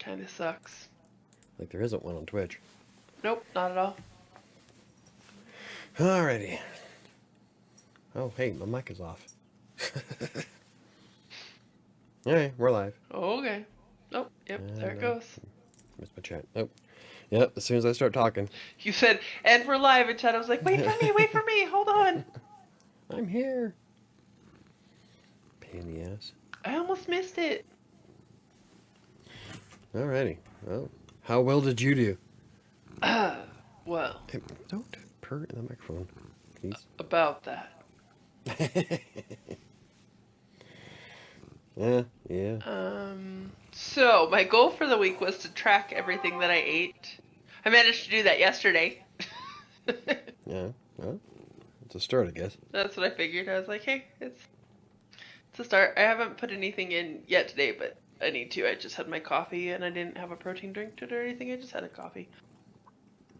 kind of sucks. Like there isn't one on Twitch. Nope, not at all. Alrighty. Oh, hey, my mic is off. Alright, we're live. Okay. Oh, yep, there it goes. Missed my chat. Oh, yep, as soon as I start talking. You said, and we're live, and Chad was like, wait for me, hold on. I'm here. Pain in the ass. I almost missed it. Alrighty. Well, how well did you do? Well. Hey, don't purr in the microphone, please. About that. Yeah. So my goal for the week was to track everything that I ate. I managed to do that yesterday. Yeah, well, it's a start, I guess. That's what I figured. I was like, hey, it's a start. I haven't put anything in yet today, but I need to. I just had my coffee, and I didn't have a protein drink or anything. I just had a coffee.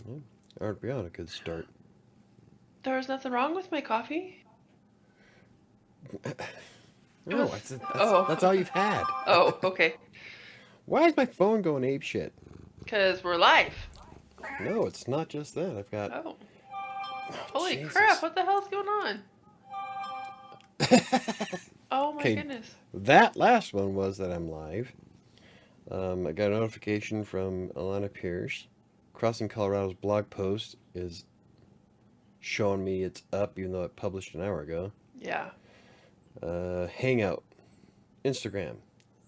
Yeah, aren't we on a good start? There was nothing wrong with my coffee. No, that's all you've had. Oh, okay. Why is my phone going ape shit? Because we're live. No, it's not just that. I've got... Oh. Holy Jesus. crap, what the hell's going on? Oh my goodness. That last one was that I'm live. I got a notification from Alana Pierce. Crossing Colorado's blog post is showing me it's up, even though it published an hour ago. Yeah. Hangout, Instagram,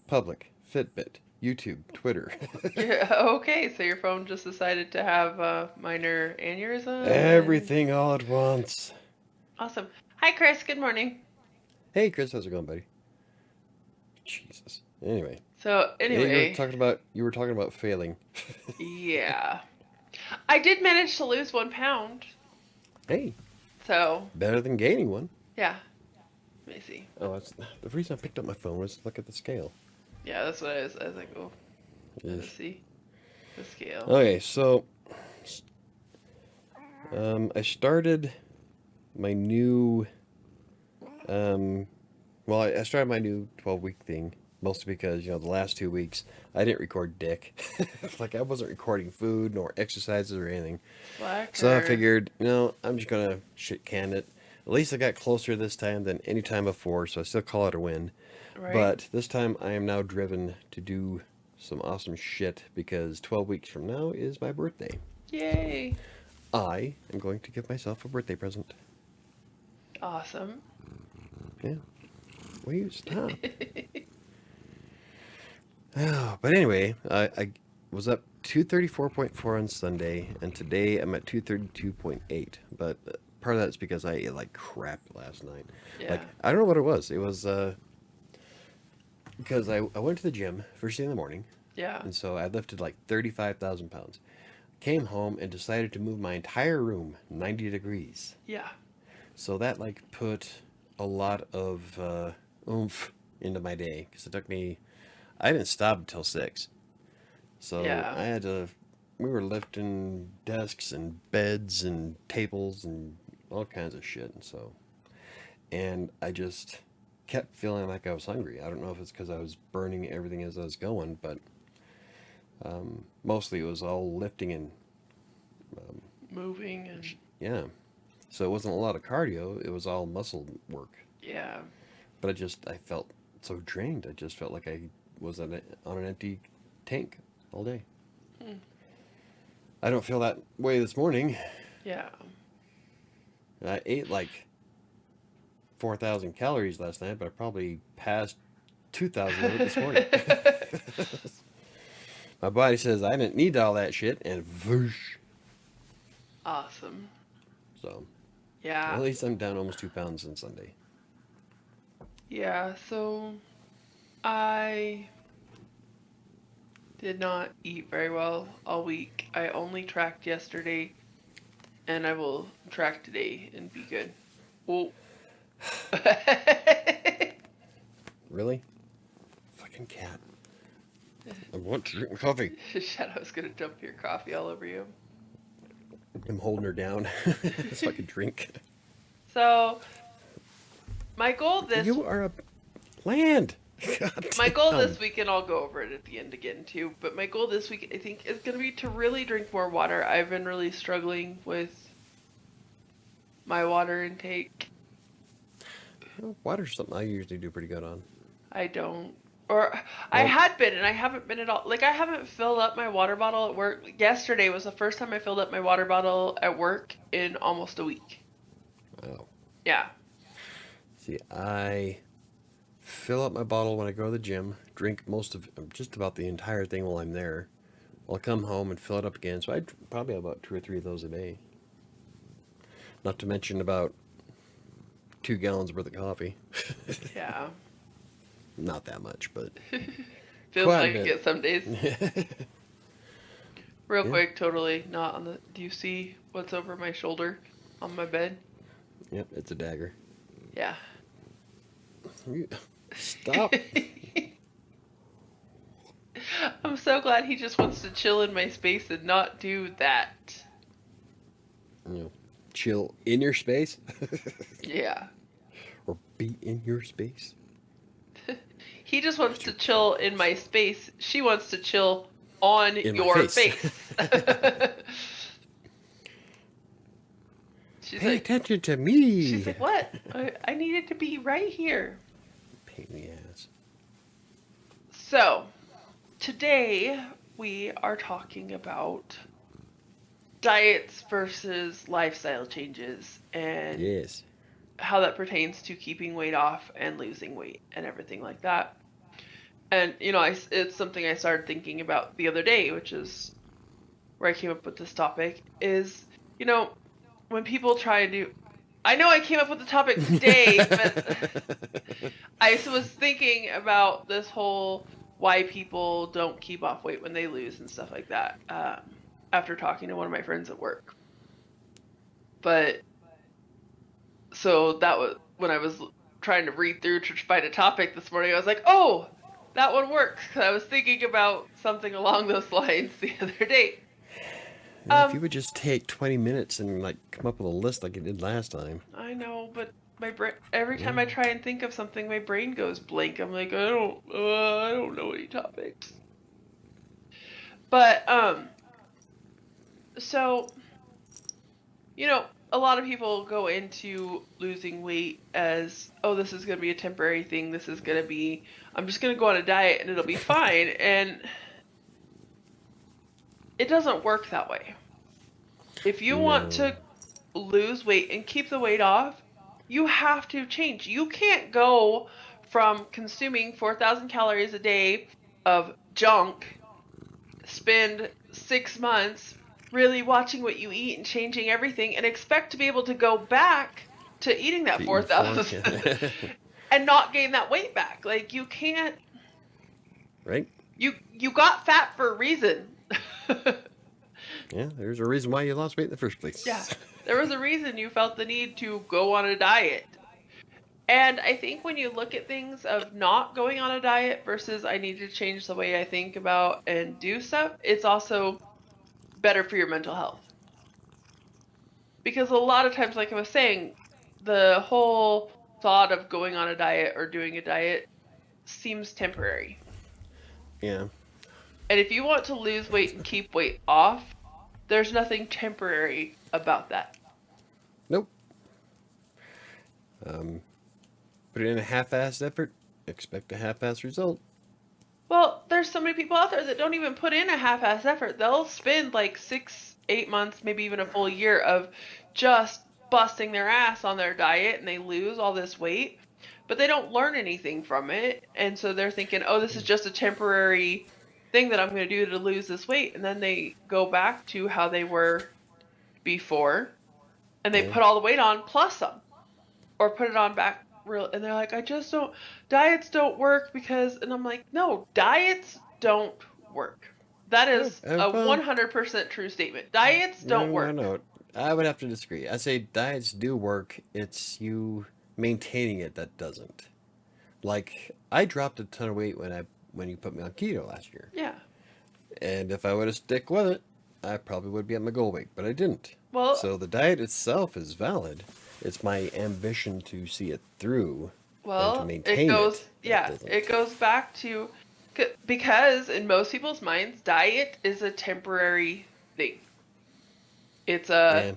Public, Fitbit, YouTube, Twitter. Yeah, okay, so your phone just decided to have a minor aneurysm? Everything all at once. Awesome. Hi, Chris. Good morning. Hey, Chris, how's it going, buddy? Jesus. Anyway. So, anyway. You were talking about failing. Yeah. I did manage to lose 1 pound. Hey. So. Better than gaining one. Yeah. Let me see. Oh, that's the reason I picked up my phone was to look at the scale. Yeah, that's what I was like, oh. Let's see. The scale. Okay, so I started my new I started my new 12-week thing mostly because, the last 2 weeks I didn't record dick. Like I wasn't recording food nor exercises or anything. Slacker. So I figured, I'm just gonna shit can it. At least I got closer this time than any time before, so I still call it a win. Right. But this time I am now driven to do some awesome shit because 12 weeks from now is my birthday. Yay. I am going to give myself a birthday present. Awesome. Yeah. Will you stop? Oh, but anyway, I was up 234.4 on Sunday, and today I'm at 232.8. But part of that's because I ate like crap last night. Yeah. Like, I don't know what it was. It was because I went to the gym first thing in the morning. Yeah. And so I lifted like 35,000 pounds. Came home and decided to move my entire room 90 degrees. Yeah. So that like put a lot of oomph into my day because it took me... I didn't stop until 6. So yeah. We were lifting desks and beds and tables and all kinds of shit. And I just kept feeling like I was hungry. I don't know if it's because I was burning everything as I was going, but mostly it was all lifting and moving and... Yeah. So it wasn't a lot of cardio. It was all muscle work. Yeah. But I felt so drained. I just felt like I was on an empty tank all day. I don't feel that way this morning. Yeah. I ate like 4,000 calories last night, but I probably passed 2,000 of it this morning. My body says I didn't need all that shit, and whoosh. Awesome. So, yeah. At least I'm down almost 2 pounds since Sunday. Yeah, so I did not eat very well all week. I only tracked yesterday, and I will track today and be good. Oh. Really? Fucking cat. I want to drink my coffee. Shadow's gonna dump your coffee all over you. I'm holding her down so I can drink. So, my goal this... You are a... Land! God My goal damn. this week, and I'll go over it at the end again too, but my goal this week, I think, is going to be to really drink more water. I've been really struggling with my water intake. Well, water's something I usually do pretty good on. I don't. Or I Well, had been, and I haven't been at all. Like, I haven't filled up my water bottle at work. Yesterday was the first time I filled up my water bottle at work in almost a week. oh. Yeah. See, I fill up my bottle when I go to the gym, drink just about the entire thing while I'm there. I'll come home and fill it up again. So I probably have about 2 or 3 of those a day. Not to mention about 2 gallons worth of coffee. Yeah. Not that much, but Feels quite like a it some days. bit. Real Yeah. quick, totally not on the. Do you see what's over my shoulder on my bed? Yep, it's a dagger. Yeah. Stop. I'm so glad he just wants to chill in my space and not do that. Chill in your space. Yeah. Or be in your space. He just wants to chill in my space. She wants to chill on In my your face. face. She's Pay like, attention to me. she's like, what? I needed to be right here. Pain in the ass. So, today we are talking about diets versus lifestyle changes and Yes. how that pertains to keeping weight off and losing weight and everything like that. And, it's something I started thinking about the other day, which is where I came up with this topic, is, when people try to... I know I came up with the topic today, but I was thinking about this whole why people don't keep off weight when they lose and stuff like that after talking to one of my friends at work. But, so that was, when I was trying to read through to find a topic this morning, I was like, oh, that one works. I was thinking about something along those lines the other day. If you would just take 20 minutes and come up with a list like you did last time. I know, but my brain, every time I try and think of something, my brain goes blank. I'm like, I don't know any topics. But so a lot of people go into losing weight as, oh, this is going to be a temporary thing. This is going to be, I'm just going to go on a diet and it'll be fine. And it doesn't work that way. If you want to lose weight and keep the weight off, you have to change. You can't go from consuming 4,000 calories a day of junk, spend 6 months really watching what you eat and changing everything, and expect to be able to go back to eating that 4,000 and not gain that weight back. Like, you can't. Right? You got fat for a reason. Yeah, there's a reason why you lost weight in the first place. Yeah, there was a reason you felt the need to go on a diet. And I think when you look at things of not going on a diet versus I need to change the way I think about and do stuff, it's also better for your mental health. Because a lot of times, like I was saying, the whole thought of going on a diet or doing a diet seems temporary. Yeah. And if you want to lose weight and keep weight off, there's nothing temporary about that. Nope. Put in a half-assed effort, expect a half-assed result. Well, there's so many people out there that don't even put in a half-assed effort. They'll spend like 6, 8 months, maybe even a full year of just busting their ass on their diet, and they lose all this weight, but they don't learn anything from it. And so they're thinking, oh, this is just a temporary thing that I'm going to do to lose this weight. And then they go back to how they were before, and they put all the weight on plus some, or put it on back real. And they're like, diets don't work because, and I'm like, no, diets don't work. That is a 100% true statement. Diets don't work. No. I would have to disagree. I say diets do work. It's you maintaining it that doesn't. Like, I dropped a ton of weight when you put me on keto last year. Yeah. And if I would have stick with it, I probably would be at my goal weight, but I didn't. Well, so the diet itself is valid. It's my ambition to see it through and to Well, it maintain it, goes, that yeah, doesn't. it goes back to because in most people's minds, diet is a temporary thing. It's a Yeah.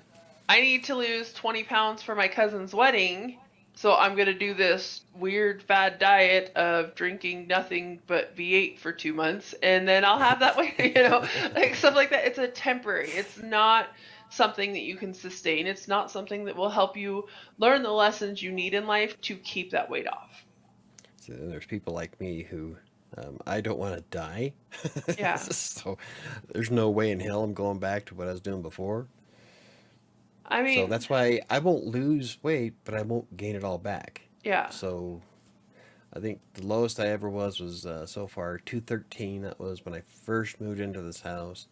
I need to lose 20 pounds for my cousin's wedding, so I'm going to do this weird fad diet of drinking nothing but V8 for 2 months, and then I'll have that weight, like stuff like that. It's a temporary. It's not something that you can sustain. It's not something that will help you learn the lessons you need in life to keep that weight off. So there's people like me who I don't want to die. Yeah. So there's no way in hell I'm going back to what I was doing before. I So mean, that's why I won't lose weight, but I won't gain it all back. yeah. So I think the lowest I ever was so far 213. That was when I first moved into this house.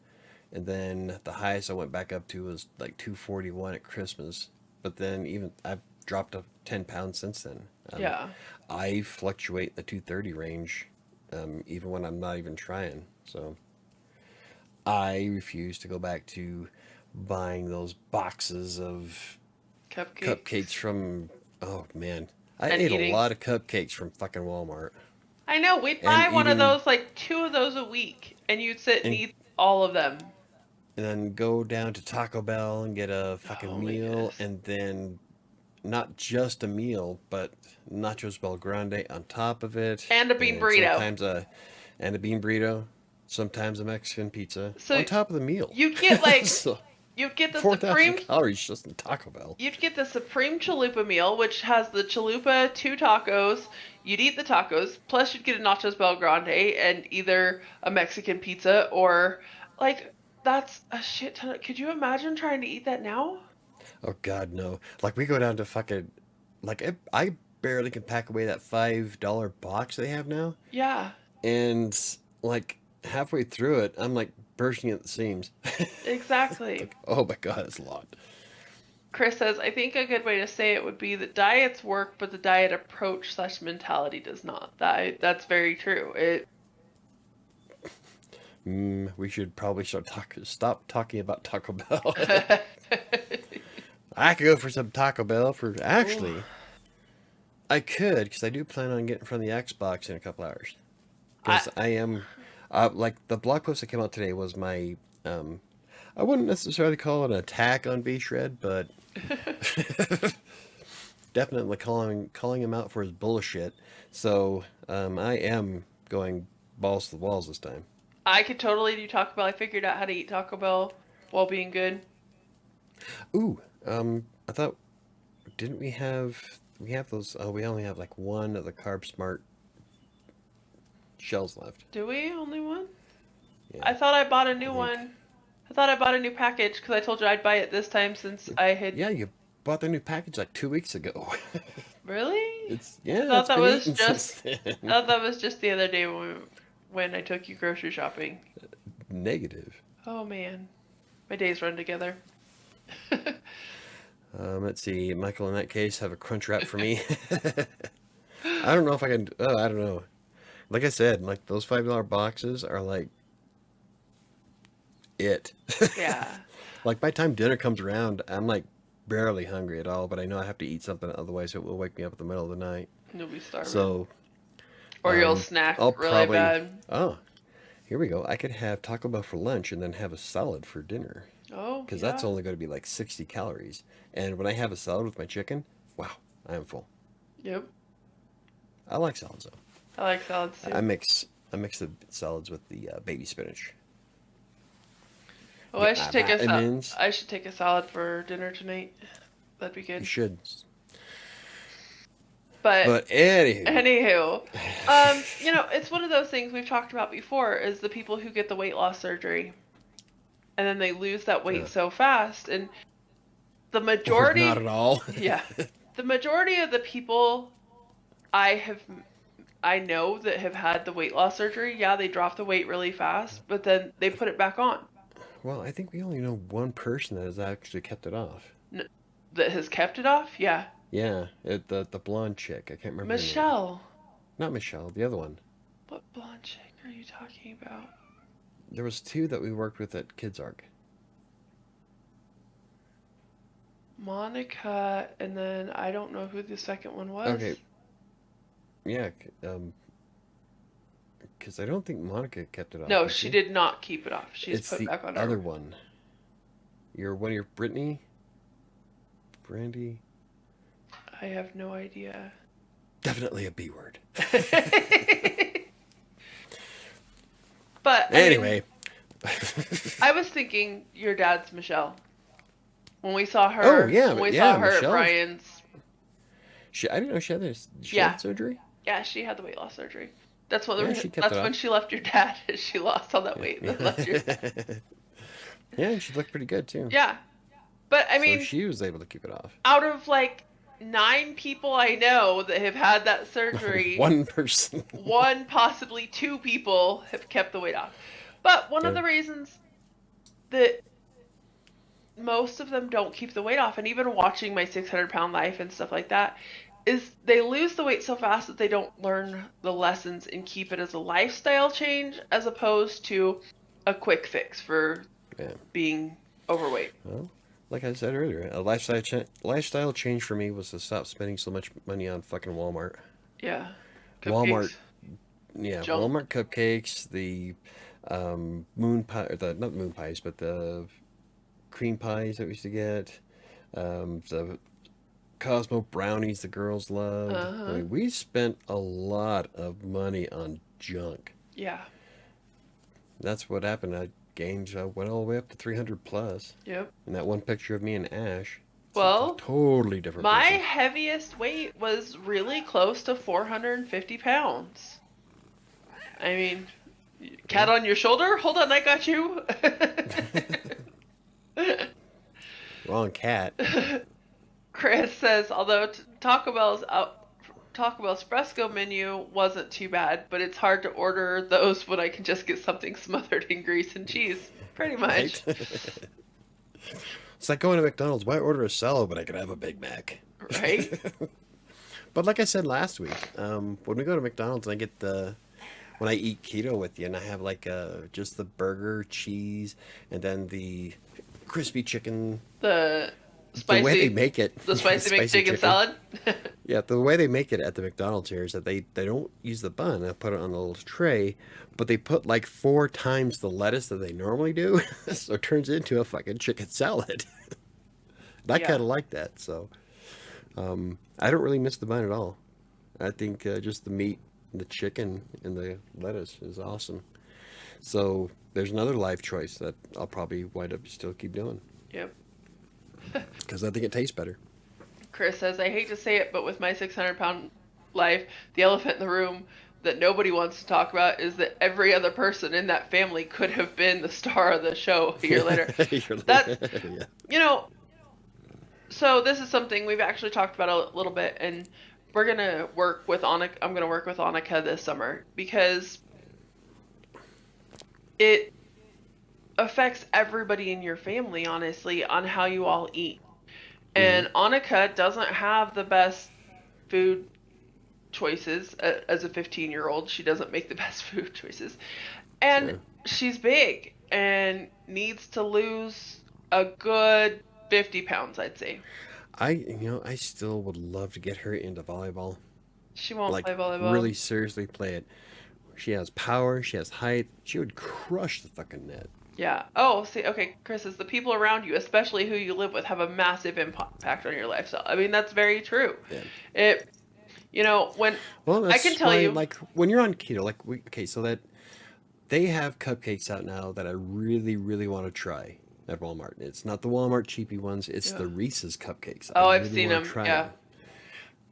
And then the highest I went back up to was like 241 at Christmas. But then even I've dropped up 10 pounds since then. Yeah. I fluctuate in the 230 range, even when I'm not even trying. So I refuse to go back to buying those boxes of cupcakes Cupcakes from. Oh man, I and ate a eating. lot of cupcakes from fucking Walmart, I know, we'd and buy one of eating, those, like two of those a week, and you'd sit and and eat all of them. and then go down to Taco Bell and get a fucking Oh my meal, goodness. and then not just a meal, but nachos Bel Grande on top of it, And a bean and burrito. sometimes a bean burrito, sometimes a Mexican pizza So on top of the meal. you'd get like So you'd get the 4,000 supreme calories just in Taco Bell. you'd get the supreme chalupa meal, which has the chalupa, two tacos. You'd eat the tacos, plus you'd get a nachos Bel Grande and either a Mexican pizza or like that's a shit ton. Could you imagine trying to eat that now? Oh God, no! Like we go down to fucking, like I barely can pack away that $5 box they have now, Yeah, and like halfway through it, I'm like bursting at the seams. exactly. Like, oh my God, it's a lot. Chris says, I think a good way to say it would be that diets work, but the diet approach slash mentality does not. That's very true. It We should probably stop talking about Taco Bell. I could go for some Taco Bell for Ooh, actually. I could because I do plan on getting from the Xbox in a couple hours. I Because I am, like the blog post that came out today was my, um, I wouldn't necessarily call it an attack on V Shred, but definitely calling him out for his bullshit. So I am going balls to the walls this time. I could totally do Taco Bell. I figured out how to eat Taco Bell while being good. Ooh, I thought didn't we have those? Oh, we only have like one of the Carb Smart shells left. Do we only one? Yeah, I thought I bought a I new think. one. I thought I bought a new package because I told you I'd buy it this time since I had. Yeah, you bought the new package like 2 weeks ago. Really? It's I yeah, thought it's that been was eaten just. since I then. thought that was just the other day when I took you grocery shopping. Negative. Oh man, my days run together. Let's see, Michael. In that case, have a crunch wrap for me. I don't know if I can. Oh, I don't know. Like I said, like those $5 boxes are like it. Yeah. Like by the time dinner comes around, I'm like barely hungry at all. But I know I have to eat something, otherwise it will wake me up in the middle of the night. You'll be starving. So Or you'll snack I'll really probably. bad. Oh, here we go. I could have Taco Bell for lunch and then have a salad for dinner. Oh, Because that's yeah. only going to be like 60 calories. And when I have a salad with my chicken, wow, I am full. Yep. I like salads though. I like salads I too. mix I mix the salads with the baby spinach. Oh, Get my vitamins. I should take a salad for dinner tonight. That'd be You good. should. But But anywho, anywho, it's one of those things we've talked about before is the people who get the weight loss surgery and then they lose that weight uh, so fast and the or not majority at all. yeah, the majority of the people I have I know that have had the weight loss surgery, yeah, they drop the weight really fast, but then they put it back on. Well, I think we only know one person that has actually kept it off. N- that has kept it off? Yeah. Yeah, the blonde chick. I can't remember her name. Michelle. Not Michelle, the other one. What blonde chick are you talking about? There was two that we worked with at Kids Arc. Monica, and then I don't know who the second one Okay, was. Yeah, because I don't think Monica kept it off, No, did she she? did not keep it off. She's It's put it the back on her. other one. Your Brittany, Brandy. I have no idea. Definitely a B word. But I mean, Anyway. I was thinking your dad's Michelle. When we saw Oh her, yeah, when but we saw yeah, her at Michelle. Brian's, I didn't know she had this. She yeah, had surgery. yeah, she had the weight loss surgery. That's what. Yeah, she kept it That's when off. she left your dad. She lost all that Yeah, weight and then left your dad. yeah. Yeah, and she looked pretty good too. Yeah, but I So mean, she was able to keep it off. out of like 9 people I know that have had that surgery, One person. one, possibly 2 people have kept the weight off. But one of Yeah. the reasons that most of them don't keep the weight off, and even watching my 600-pound life and stuff like that, is they lose the weight so fast that they don't learn the lessons and keep it as a lifestyle change as opposed to a quick fix for Yeah. being overweight. Well, like I said earlier, a lifestyle change for me was to stop spending so much money on fucking Walmart. Yeah. Walmart, Cupcakes. yeah, Junk. Walmart cupcakes, the moon pie, or the not moon pies, but the cream pies that we used to get, the Cosmo brownies the girls loved. I Uh-huh. mean, we spent a lot of money on junk. Yeah. That's what happened. I games went all the way up to 300 plus. Yep. And that one picture of me and Ash, it's a Well, totally different my person. heaviest weight was really close to 450 pounds. I mean, Yeah. cat on your shoulder? Hold on, I got you. Wrong cat. Chris says, although Taco Bell's fresco menu wasn't too bad, but it's hard to order those when I can just get something smothered in grease and cheese. Pretty Right? much. It's like going to McDonald's. Why order a salad when I can have a Big Mac? Right? But like I said last week, when we go to McDonald's and when I eat keto with you and I have like just the burger, cheese, and then the crispy chicken, The the way they spicy, make it, the the spicy spicy McChicken chicken. salad. Yeah, the way they make it at the McDonald's here is that they don't use the bun. They put it on a little tray, but they put like 4 times the lettuce that they normally do, so it turns into a fucking chicken salad. I Yeah. kind of like that, so I don't really miss the bun at all. I think just the meat, the chicken, and the lettuce is awesome. So there's another life choice that I'll probably wind up still keep doing Yep. because I think it tastes better. Chris says, I hate to say it, but with my 600-pound life, the elephant in the room that nobody wants to talk about is that every other person in that family could have been the star of the show a year later. That, Yeah. you know, so this is something we've actually talked about a little bit, and we're going to work with Annika. I'm going to work with Annika this summer because it affects everybody in your family, honestly, on how you all eat. Hmm. And Annika doesn't have the best food choices as a 15-year-old. She doesn't make the best food choices. And Yeah. she's big and needs to lose a good 50 pounds, I'd say. I still would love to get her into volleyball. She won't Like, play volleyball. really seriously play it. She has power, she has height. She would crush the fucking net. Yeah. Oh, see, okay, Chris, is the people around you, especially who you live with, have a massive impact on your lifestyle. I mean, that's very true. Yeah. It, when Well, I can that's tell why, you, like, when you're on keto, like, okay, so that they have cupcakes out now that I really, really want to try at Walmart. It's not the Walmart cheapy ones, it's yeah. the Reese's cupcakes. I Oh, I've really seen want to them. try Yeah. them.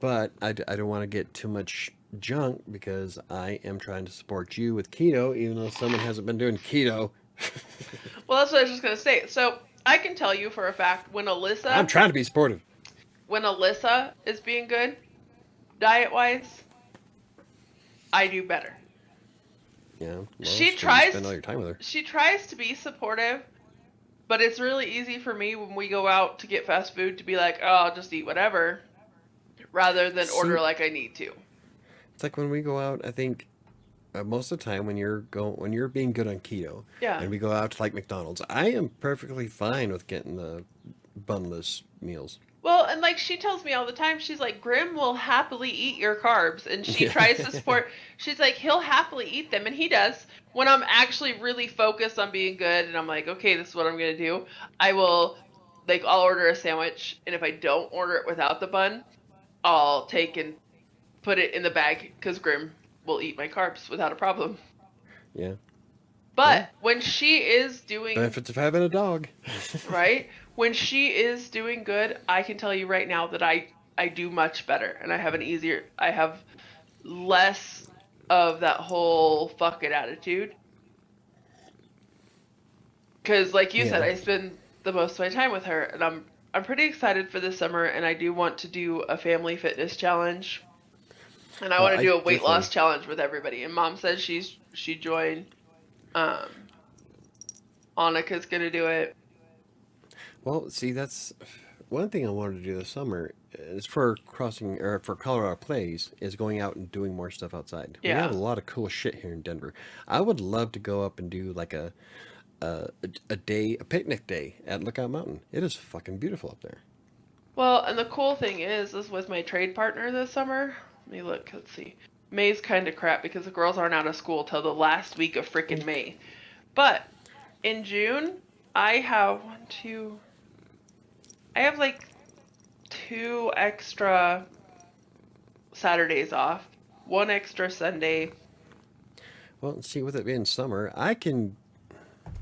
But I don't want to get too much junk because I am trying to support you with keto, even though someone hasn't been doing keto. Well, that's what I was just gonna say. So I can tell you for a fact I'm trying to be supportive. when Alyssa is being good, diet wise, I do better. Yeah, well, She that's where you tries. spend all your time with her. She tries to be supportive, but it's really easy for me when we go out to get fast food to be like, oh, I'll just eat whatever, rather than See, order like I need to. it's like when we go out. I think most of the time when you're being good on keto, Yeah. and we go out to like McDonald's, I am perfectly fine with getting the bunless meals. Well, and like she tells me all the time, she's like, Grim will happily eat your carbs. And she Yeah. tries to support, she's like, he'll happily eat them. And he does. When I'm actually really focused on being good and I'm like, okay, this is what I'm going to do, I will, like, I'll order a sandwich. And if I don't order it without the bun, I'll take and put it in the bag because Grim will eat my carbs without a problem. Yeah. But Well, when she is doing benefits of having a dog. right? When she is doing good, I can tell you right now that I do much better and I have less of that whole fuck it attitude. Cuz like you said, Yeah. I spend the most of my time with her and I'm pretty excited for this summer and I do want to do a family fitness challenge. And I Well, want to I do a weight loss definitely. challenge with everybody. And mom says she joined um Annika's going to do it. Well, see, that's one thing I wanted to do this summer is for crossing or for Colorado Plays is going out and doing more stuff outside. We have a Yeah. lot of cool shit here in Denver. I would love to go up and do like a day, a picnic day at Lookout Mountain. It is fucking beautiful up there. Well, and the cool thing is with my trade partner this summer. Let me look. Let's see. May's kind of crap because the girls aren't out of school till the last week of frickin' May. But in June, I have one, two. I have like 2 extra Saturdays off, 1 extra Sunday. Well, see, with it being summer, I can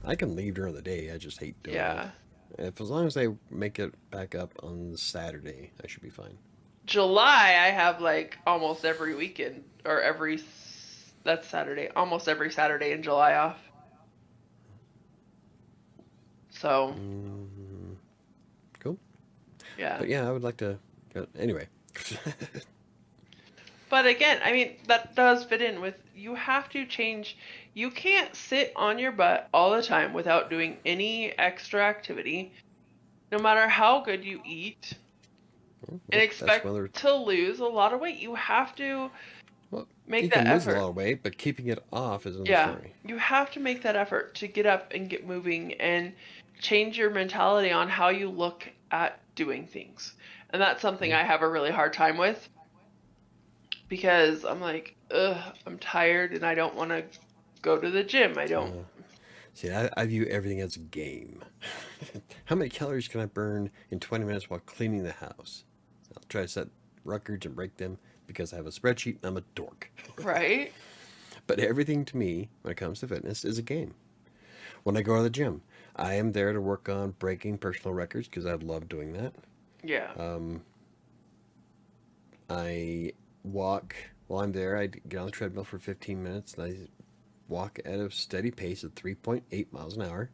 leave during the day. I just hate doing it. Yeah. If as long as they make it back up on Saturday, I should be fine. July, I have like almost every weekend or that's Saturday, almost every Saturday in July off. So, Mm, cool. yeah. But yeah, I would like to. Anyway. But again, I mean, that does fit in with you have to change. You can't sit on your butt all the time without doing any extra activity, no matter how good you eat, and Well, that's expect whether. to lose a lot of weight. You have to Well, make you that can lose a effort. lot of weight, but keeping it off is another Yeah, story. you have to make that effort to get up and get moving and change your mentality on how you look at doing things. And that's something Yeah. I have a really hard time with because I'm like, ugh, I'm tired and I don't want to go to the gym. I don't. Uh, See, I view everything as a game. How many calories can I burn in 20 minutes while cleaning the house? I'll try to set records and break them because I have a spreadsheet and I'm a dork. Right? But everything to me, when it comes to fitness, is a game. When I go to the gym, I am there to work on breaking personal records because I love doing that. Yeah. Um, I walk while I'm there. I get on the treadmill for 15 minutes and I walk at a steady pace of 3.8 miles an hour,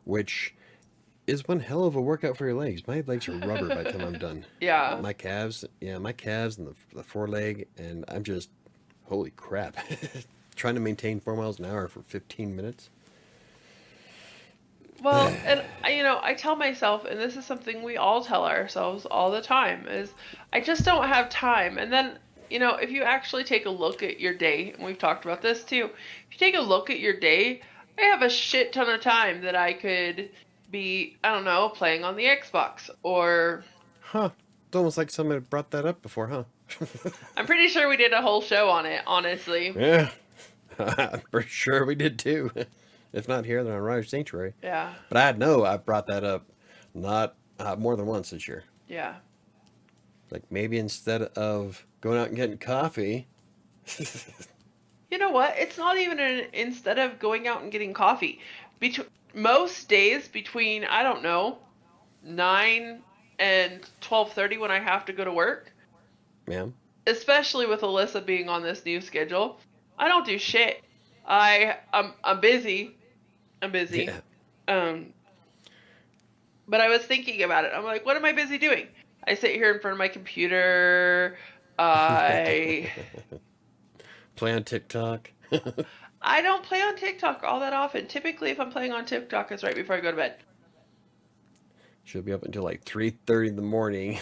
which is one hell of a workout for your legs. My legs are rubber by the time I'm done. Yeah. My calves, yeah, my calves and the foreleg, and I'm just, holy crap. Trying to maintain 4 miles an hour for 15 minutes. Well, and I tell myself, and this is something we all tell ourselves all the time, is I just don't have time. And then, if you actually take a look at your day, and we've talked about this too, if you take a look at your day, I have a shit ton of time that I could be, I don't know, playing on the Xbox, or Huh. It's almost like somebody brought that up before, huh? I'm pretty sure we did a whole show on it, honestly. Yeah. I'm pretty sure we did too. If not here, then on Rider Sanctuary. Yeah. But I know I brought that up not more than once this year. Yeah. Like maybe instead of going out and getting coffee. You know what? It's not even instead of going out and getting coffee. Most days between, I don't know, 9 and 12:30 when I have to go to work, Ma'am. especially with Alyssa being on this new schedule, I don't do shit. I'm busy. I'm busy. Yeah. Um but I was thinking about it. I'm like, what am I busy doing? I sit here in front of my computer. I Play on TikTok. I don't play on TikTok all that often. Typically if I'm playing on TikTok it's right before I go to bed. She'll be up until like 3:30 in the morning.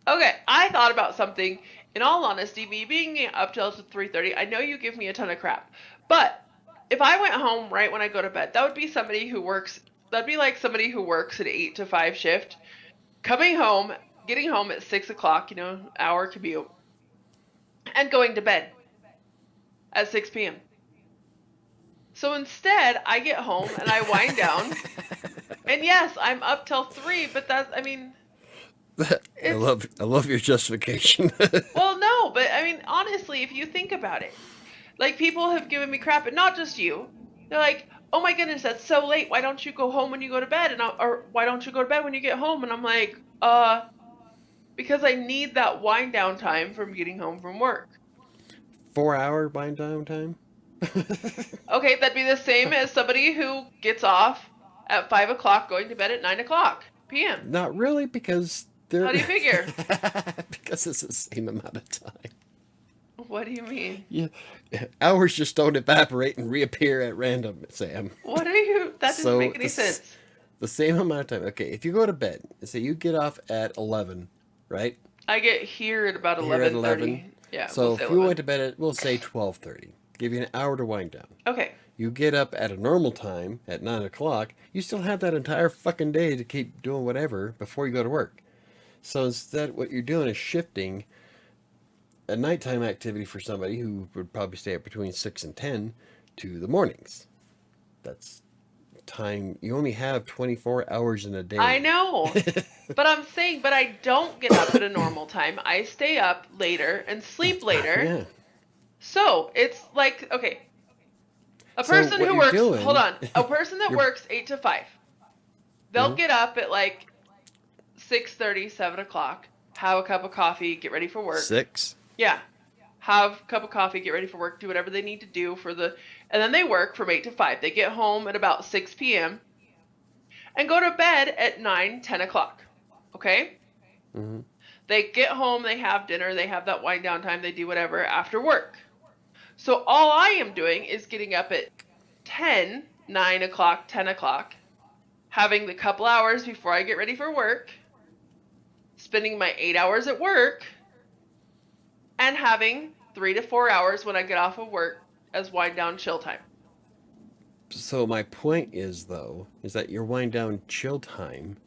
Okay, I thought about something. In all honesty, me being up till 3:30, I know you give me a ton of crap. But if I went home right when I go to bed, that would be somebody who works. That'd be like somebody who works an 8 to 5 shift. coming home, getting home at 6 o'clock, hour commute, and going to bed at 6 p.m. So instead, I get home and I wind down, and yes, I'm up till 3, but I it's, love your justification. well, no, but I mean, honestly, if you think about it, like people have given me crap, and not just you. They're like, "Oh my goodness, that's so late. Why don't you go home when you go to bed?" Or why don't you go to bed when you get home? And I'm like, because I need that wind down time from getting home from work. 4 hour bind down time? Okay, that'd be the same as somebody who gets off at 5 o'clock, going to bed at 9 o'clock p.m. Not really, because they're How do you figure? because it's the same amount of time. What do you mean? Yeah, hours just don't evaporate and reappear at random, Sam. What are you? That doesn't So make any sense. the same amount of time. Okay, if you go to bed, say you get off at 11, right? I get here at about Here at 11:30. 11. Yeah, So we'll say if you 11. went to bed at, we'll say 12:30, give you an hour to wind down. Okay. You get up at a normal time at 9 o'clock, you still have that entire fucking day to keep doing whatever before you go to work. So instead, what you're doing is shifting a nighttime activity for somebody who would probably stay up between 6 and 10 to the mornings. That's time. You only have 24 hours in a I day. know. But I'm saying, but I don't get up at a normal time. I stay up later and sleep later. Yeah. So it's like, okay, a So person what who you're works, hold doing, on, a person that you're, works 8 to 5, they'll mhm. get up at like 6:30, 7 o'clock, have a cup of coffee, get ready for work. 6. Yeah. Have a cup of coffee, get ready for work, do whatever they need to do and then they work from 8 to 5. They get home at about 6 p.m. and go to bed at 9, 10 o'clock. Okay? Mm-hmm. They get home, they have dinner, they have that wind down time, they do whatever after work. So all I am doing is getting up at 10, 9 o'clock, 10 o'clock, having the couple hours before I get ready for work, spending my 8 hours at work, and having 3 to 4 hours when I get off of work as wind down chill time. So my point is, though, is that your wind down chill time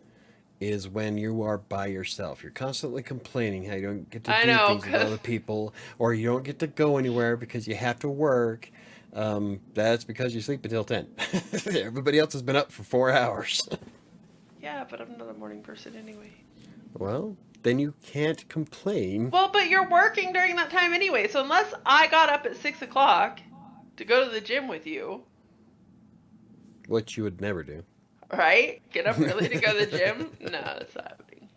is when you are by yourself. You're constantly complaining how you don't get to I do know, things with 'cause other people, or you don't get to go anywhere because you have to work. That's because you sleep until 10. Everybody else has been up for 4 hours. yeah, but I'm not a morning person anyway. Well, then you can't complain. Well, but you're working during that time anyway, so unless I got up at 6 o'clock to go to the gym with you, What you would never do. right? Get up early to go to the gym? No, that's not happening.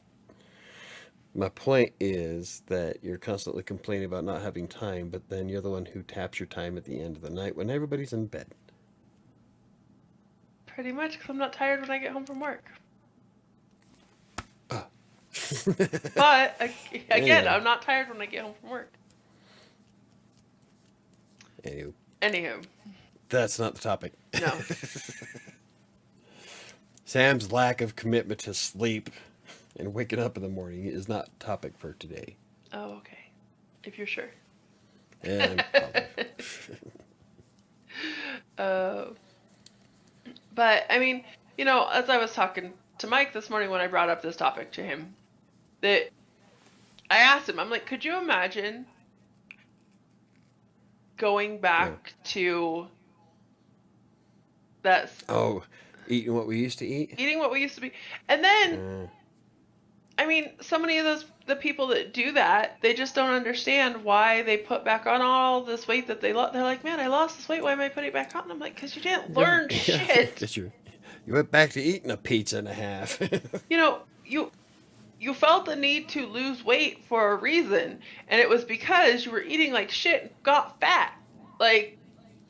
My point is that you're constantly complaining about not having time, but then you're the one who taps your time at the end of the night when everybody's in bed. Pretty much, because I'm not tired when I get home from work. But, again, Anyhow. I'm not tired when I get home from work. Anywho, Anywho, that's not the topic. no. Sam's lack of commitment to sleep and waking up in the morning is not topic for today. Oh, okay. If you're sure. And Uh, but, I mean, as I was talking to Mike this morning when I brought up this topic to him, that I asked him, I'm like, could you imagine going back to that eating what we used to eat? eating what we used to be? And then, I mean, so many of the people that do that, they just don't understand why they put back on all this weight that they lost. They're like, man, I lost this weight. Why am I putting it back on? And I'm like, because you didn't learn shit. You went back to eating a pizza and a half. You felt the need to lose weight for a reason, and it was because you were eating like shit and got fat. Like,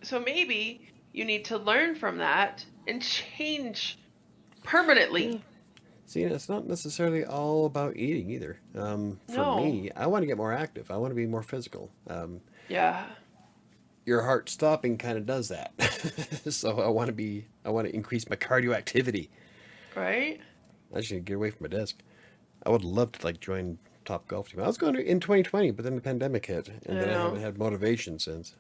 so maybe you need to learn from that and change permanently. Yeah. See, it's not necessarily all about eating either. For No. me, I want to get more active. I want to be more physical. Yeah. Your heart stopping kind of does that. So I want to increase my cardio activity. Right? I just need to get away from my desk. I would love to join Top Golf Team. I was going to in 2020, but then the pandemic hit, and then I haven't had motivation since.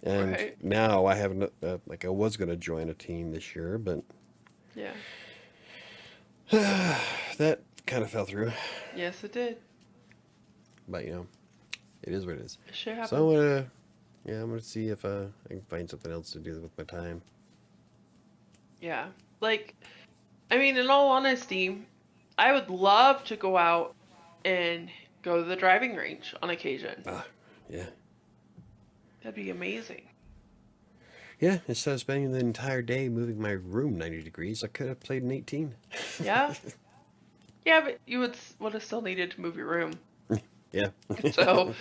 And now I haven't. I was going to join a team this year, but Yeah. that kind of fell through. Yes, it did. But, it is what it is. Shit So happens. I'm gonna see if I can find something else to do with my time. Yeah. Like, I mean, in all honesty, I would love to go out and go to the driving range on occasion. Ah, yeah. That'd be amazing. Yeah, instead of spending the entire day moving my room 90 degrees, I could have played an 18. Yeah. Yeah, but you would have still needed to move your room. Yeah. So,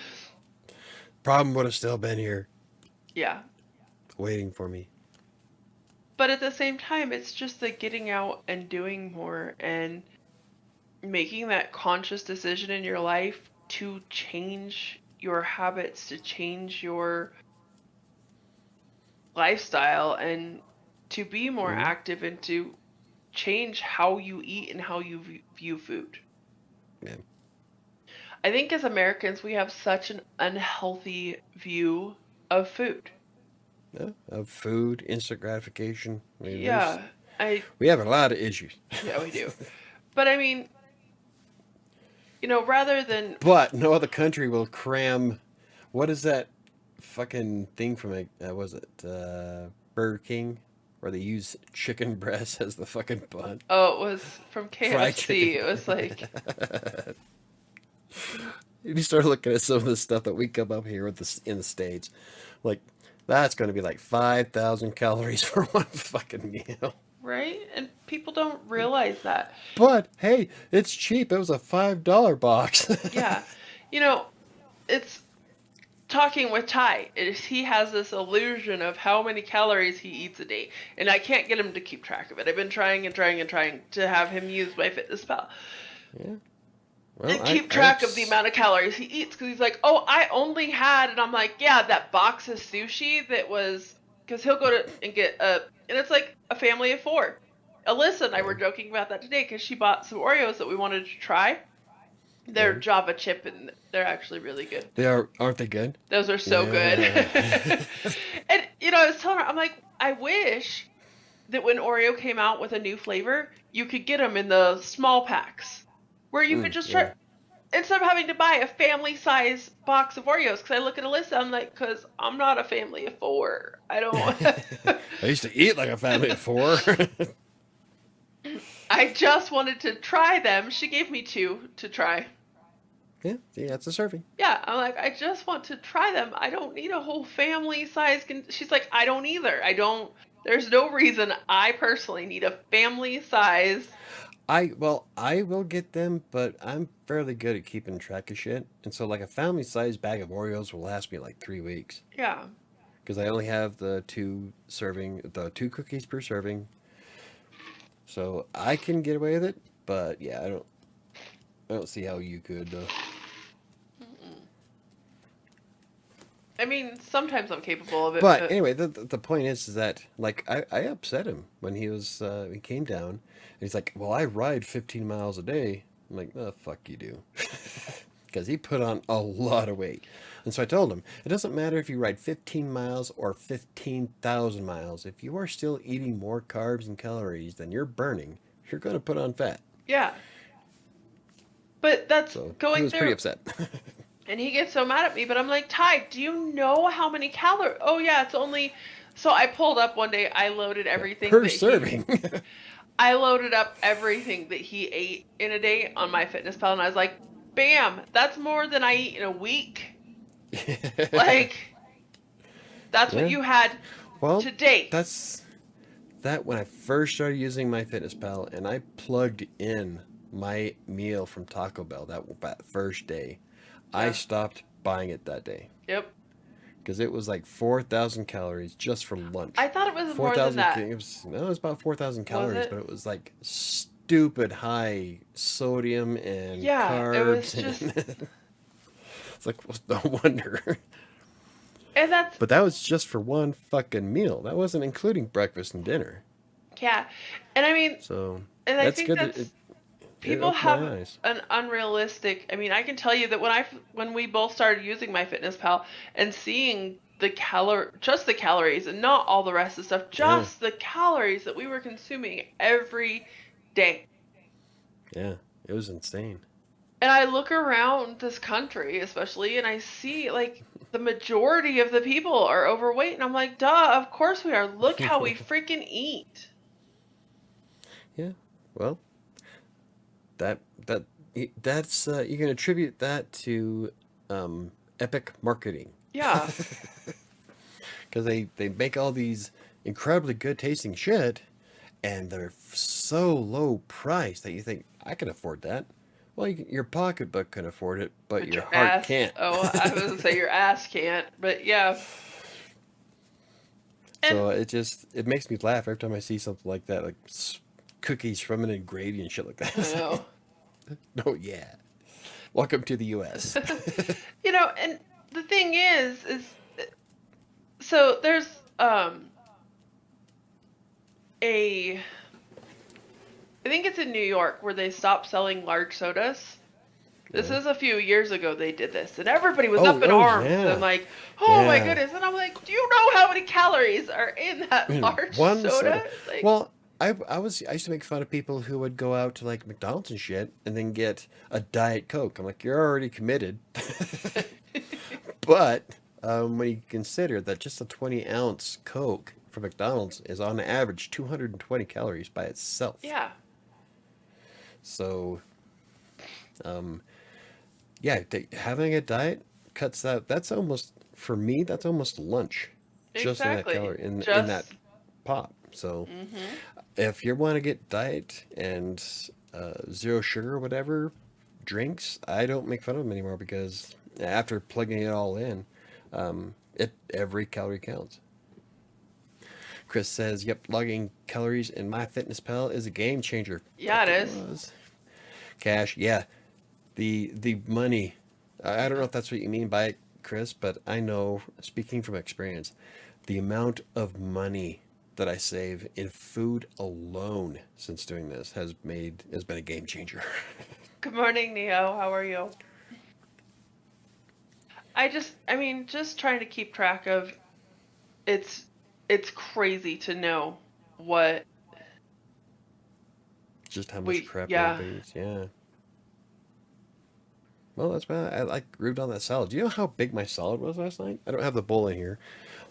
Problem would have still been here, yeah. waiting for me. But at the same time, it's just the getting out and doing more and making that conscious decision in your life to change your habits, to change your lifestyle, and to be more Hmm. active and to change how you eat and how you view food. Yeah. I think as Americans, we have such an unhealthy view of food. Yeah. Of food, instant gratification. I mean, Yeah, I we have a lot of issues. yeah, we do. But I mean, rather than But no other country will cram. What is that fucking thing from was it Burger King, where they use chicken breast as the fucking bun? oh, it was from Fried chicken. KFC. It was like, You start looking at some of the stuff that we come up here with in the States, like that's going to be like 5,000 calories for one fucking meal. right? And people don't realize that. But hey, it's cheap. It was a $5 box. Yeah. You know, it's talking with Ty. He has this illusion of how many calories he eats a day, and I can't get him to keep track of it. I've been trying and trying and trying to have him use Myfitnesspal Yeah. Well, and keep track of the amount of calories he eats, because he's like, oh, I only had, and I'm like, yeah, that box of sushi that was, because he'll go to and get and it's like a family of 4. Alyssa and I were joking about that today because she bought some Oreos that we wanted to try. They're Yeah. Java chip, and they're actually really good. They aren't they good? Those are so good. Yeah. And, I was telling her, I'm like, I wish that when Oreo came out with a new flavor, you could get them in the small packs where you could just try, Yeah. instead of having to buy a family size box of Oreos. Because I look at Alyssa, I'm like, because I'm not a family of 4. I don't. I used to eat like a family of 4. I just wanted to try them. She gave me 2 to try. Yeah, see, that's a serving. Yeah, I'm like, I just want to try them. I don't need a whole family size. She's like, I don't either. There's no reason I personally need a family size. I will get them, but I'm fairly good at keeping track of shit. And so like a family size bag of Oreos will last me like 3 weeks. Yeah. Because I only have the 2 cookies per serving. So I can get away with it, but yeah, I don't see how you could. I mean, sometimes I'm capable of it, But but anyway, the point is that like I upset him when he came down and he's like, well, I ride 15 miles a day. I'm like, oh, fuck you do. Because he put on a lot of weight. And so I told him, it doesn't matter if you ride 15 miles or 15,000 miles. If you are still eating more carbs and calories than you're burning, you're going to put on fat. yeah. But that's So he going was pretty through. upset. And he gets so mad at me, but I'm like, Ty, do you know how many calories? Oh, yeah, it's only. So I pulled up one day, I loaded everything Per that serving. I loaded up everything that he ate in a day on MyFitnessPal, and I was like, bam, that's more than I eat in a week. Like, that's what Yeah. you had Well, today. that's that when I first started using MyFitnessPal and I plugged in my meal from Taco Bell that first day, I Yeah. stopped buying it that day Yep. because it was like 4,000 calories just for lunch. I thought it was more than 4,000. that. It was about 4,000 Was calories, it? but it was like stupid high sodium and Yeah, it was carbs, just. and it's like well, no wonder. And that's. But that was just for one fucking meal. That wasn't including breakfast and dinner. Yeah. And I mean, So and I that's think good. That's. It People opened my have eyes. an unrealistic. I mean, I can tell you that when we both started using MyFitnessPal and seeing just the calories and not all the rest of the stuff, Yeah, just the calories that we were consuming every day. yeah. It was insane. And I look around this country, especially, and I see like the majority of the people are overweight, and I'm like, duh, of course we are. Look how we freaking eat. Yeah. Well, that that that's you can attribute that to epic marketing. Yeah, Because they make all these incredibly good tasting shit, and they're so low priced that you think I can afford that. Well, your pocketbook can afford it, but but your your heart ass. can't. Oh, I was gonna say your ass can't, but yeah. And So it makes me laugh every time I see something like that, like cookies from and gravy and shit like I that. know. Oh yeah, welcome to the U.S. And the thing is so there's a I think it's in New York where they stopped selling large sodas. This Yeah. is a few years ago they did this, and everybody was Oh up in oh arms and yeah, like, oh my yeah. goodness. And I'm like, do you know how many calories are in that large One soda? soda. Like, Well, I used to make fun of people who would go out to like McDonald's and shit and then get a Diet Coke. I'm like, you're already committed. But when you consider that just a 20-ounce Coke from McDonald's is on average 220 calories by itself. yeah, So, um, yeah, having a diet cuts out. That's almost for me. That's almost lunch, just in that exactly. calorie in that Just, pop. So, mm-hmm. if you want to get diet and zero sugar or whatever drinks, I don't make fun of them anymore because after plugging it all in, it every calorie counts. Chris says, "Yep, logging calories in MyFitnessPal is a game changer." Yeah, it Fucking is. was. Cash, yeah. The money. I don't know if that's what you mean by it, Chris, but I know, speaking from experience, the amount of money that I save in food alone since doing this has been a game changer. Good morning, Neo. How are you? I mean, just trying to keep track of it's it's crazy to know what Just how much we crap yeah. everybody eats. Yeah. Well, that's why I like grooved on that salad. Do you know how big my salad was last night? I don't have the bowl in here,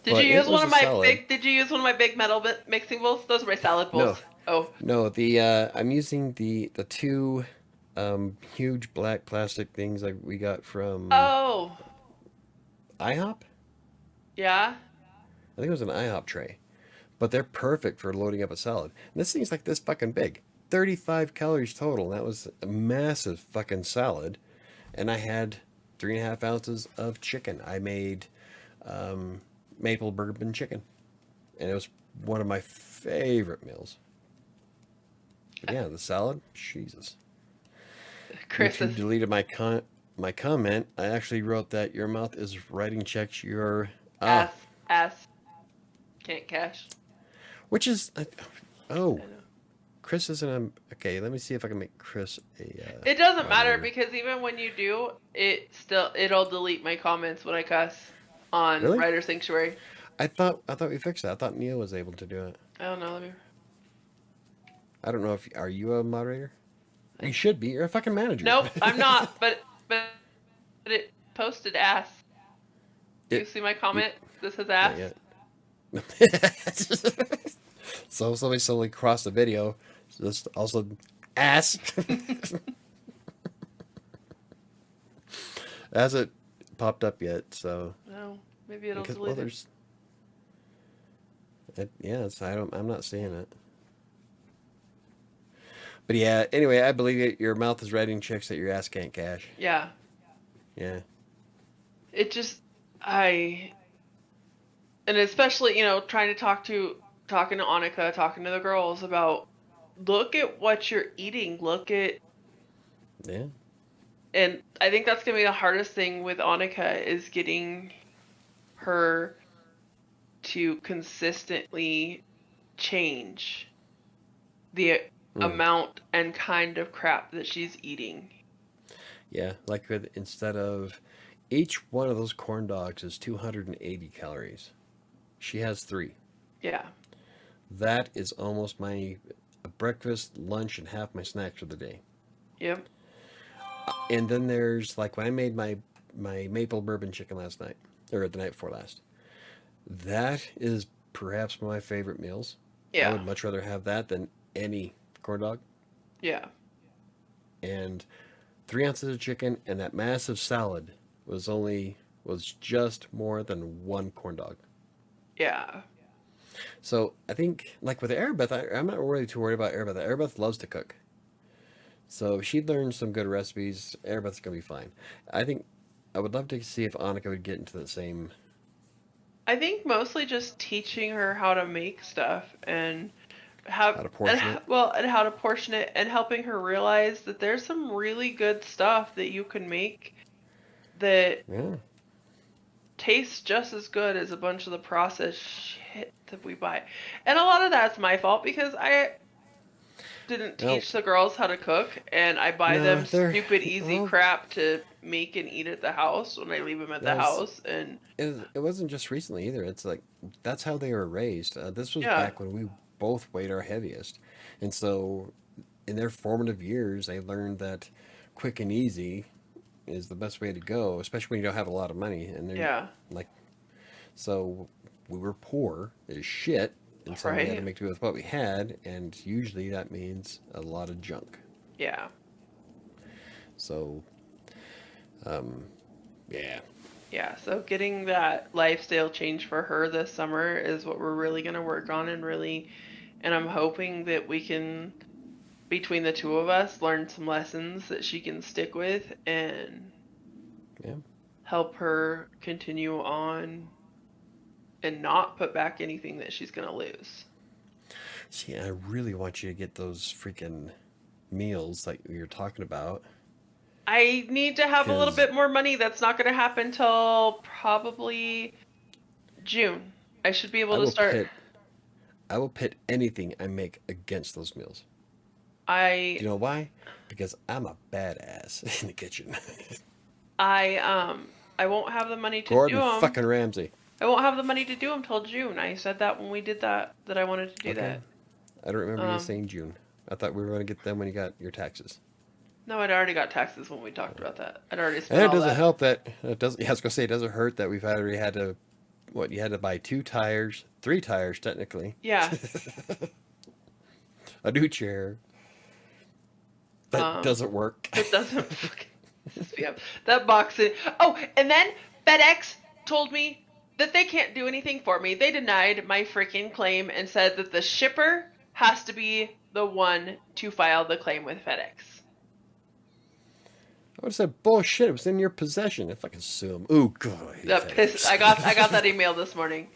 Did you but it use one was of a my salad. big did you use one of my big metal mixing bowls? Those are my salad No, bowls. Oh. no. I'm using the two huge black plastic things like we got from Oh. IHOP. Yeah. I think it was an IHOP tray, but they're perfect for loading up a salad. And this thing's like this fucking big, 35 calories total. And that was a massive fucking salad, and I had 3.5 ounces of chicken. I made um, maple bourbon chicken, and it was one of my favorite meals. But yeah, the salad, Jesus. Chris YouTube is deleted my comment. I actually wrote that your mouth is writing checks. Your ass can't cash. which is oh, I know. Chris isn't a okay. Let me see if I can make Chris a It doesn't matter moderator. because even when you do, it'll delete my comments when I cuss on Really? Writer Sanctuary. I thought we fixed that. I thought Neil was able to do it. I don't know. Let me. I don't know if are you a moderator? You should be. You're a fucking manager. Nope, I'm not. But it posted ass. Do you it, see my it comment? This is not ass. yet. So somebody suddenly crossed the video. Just also ass. Hasn't popped up yet. So No, maybe it'll because well, delete it. there's yeah. I'm not seeing it. But yeah. Anyway, I believe it. Your mouth is writing checks that your ass can't cash. Yeah. Yeah. It just I and especially trying to talking to Annika, talking to the girls about look at what you're eating, look at Yeah. and I think that's gonna be the hardest thing with Annika is getting her to consistently change the Mm. amount and kind of crap that she's eating. Yeah. Like instead of each one of those corn dogs is 280 calories. She has three. Yeah. That is almost my breakfast, lunch, and half my snacks for the day. Yep. And then there's like when I made my maple bourbon chicken last night, or the night before last. That is perhaps one of my favorite meals. I Yeah. would much rather have that than any corn dog. Yeah. And 3 ounces of chicken and that massive salad was just more than one corn dog. Yeah. So I think like with Arabeth, I'm not really too worried about Arabeth. Arabeth loves to cook. So if she learns some good recipes, Arabeth's gonna be fine. I think I would love to see if Annika would get into the same. I think mostly just teaching her how to make stuff and How how to portion it. and how to portion it and helping her realize that there's some really good stuff that you can make that Yeah. tastes just as good as a bunch of the processed shit that we buy. And a lot of that's my fault because I didn't Well, teach the girls how to cook and I buy no, them they're stupid easy well. crap to make and eat at the house when I leave them at the That was house. And it wasn't just recently either. It's like that's how they were raised. This was yeah, back when we both weighed our heaviest, and so in their formative years, they learned that quick and easy is the best way to go, especially when you don't have a lot of money. And they're yeah, like, so we were poor as shit, and so we had to right? make do with what we had, and usually that means a lot of junk. Yeah. So, um, yeah, Yeah, so getting that lifestyle change for her this summer is what we're really going to work on and I'm hoping that we can, between the two of us, learn some lessons that she can stick with and yeah. help her continue on and not put back anything that she's going to lose. See, I really want you to get those freaking meals like we were talking about. I need to have a little Because bit more money. That's not going to happen till probably June. I should be able I to will start. pit I will pit anything I make against those meals. Do I you know why? Because I'm a badass in the kitchen. I won't have the money to do Gordon them. fucking Ramsay. I won't have the money to do them till June. I said that when we did that I wanted to do Okay. that. I don't remember you Um, saying June. I thought we were going to get them when you got your taxes. no, I'd already got taxes when we talked about that. I'd already And spent it all doesn't that. help that it doesn't. Yeah, I was going to say it doesn't hurt that we've already had to. What you had to buy 2 tires, 3 tires technically, Yeah. a new chair that Um, doesn't work. it doesn't fucking piss me off. That boxing. Oh, and then FedEx told me that they can't do anything for me. They denied my freaking claim and said that the shipper has to be the one to file the claim with FedEx. I would have said bullshit. It was in your possession. If I can sue him. Ooh, God, I hate That piss. I got that FedEx. email this morning.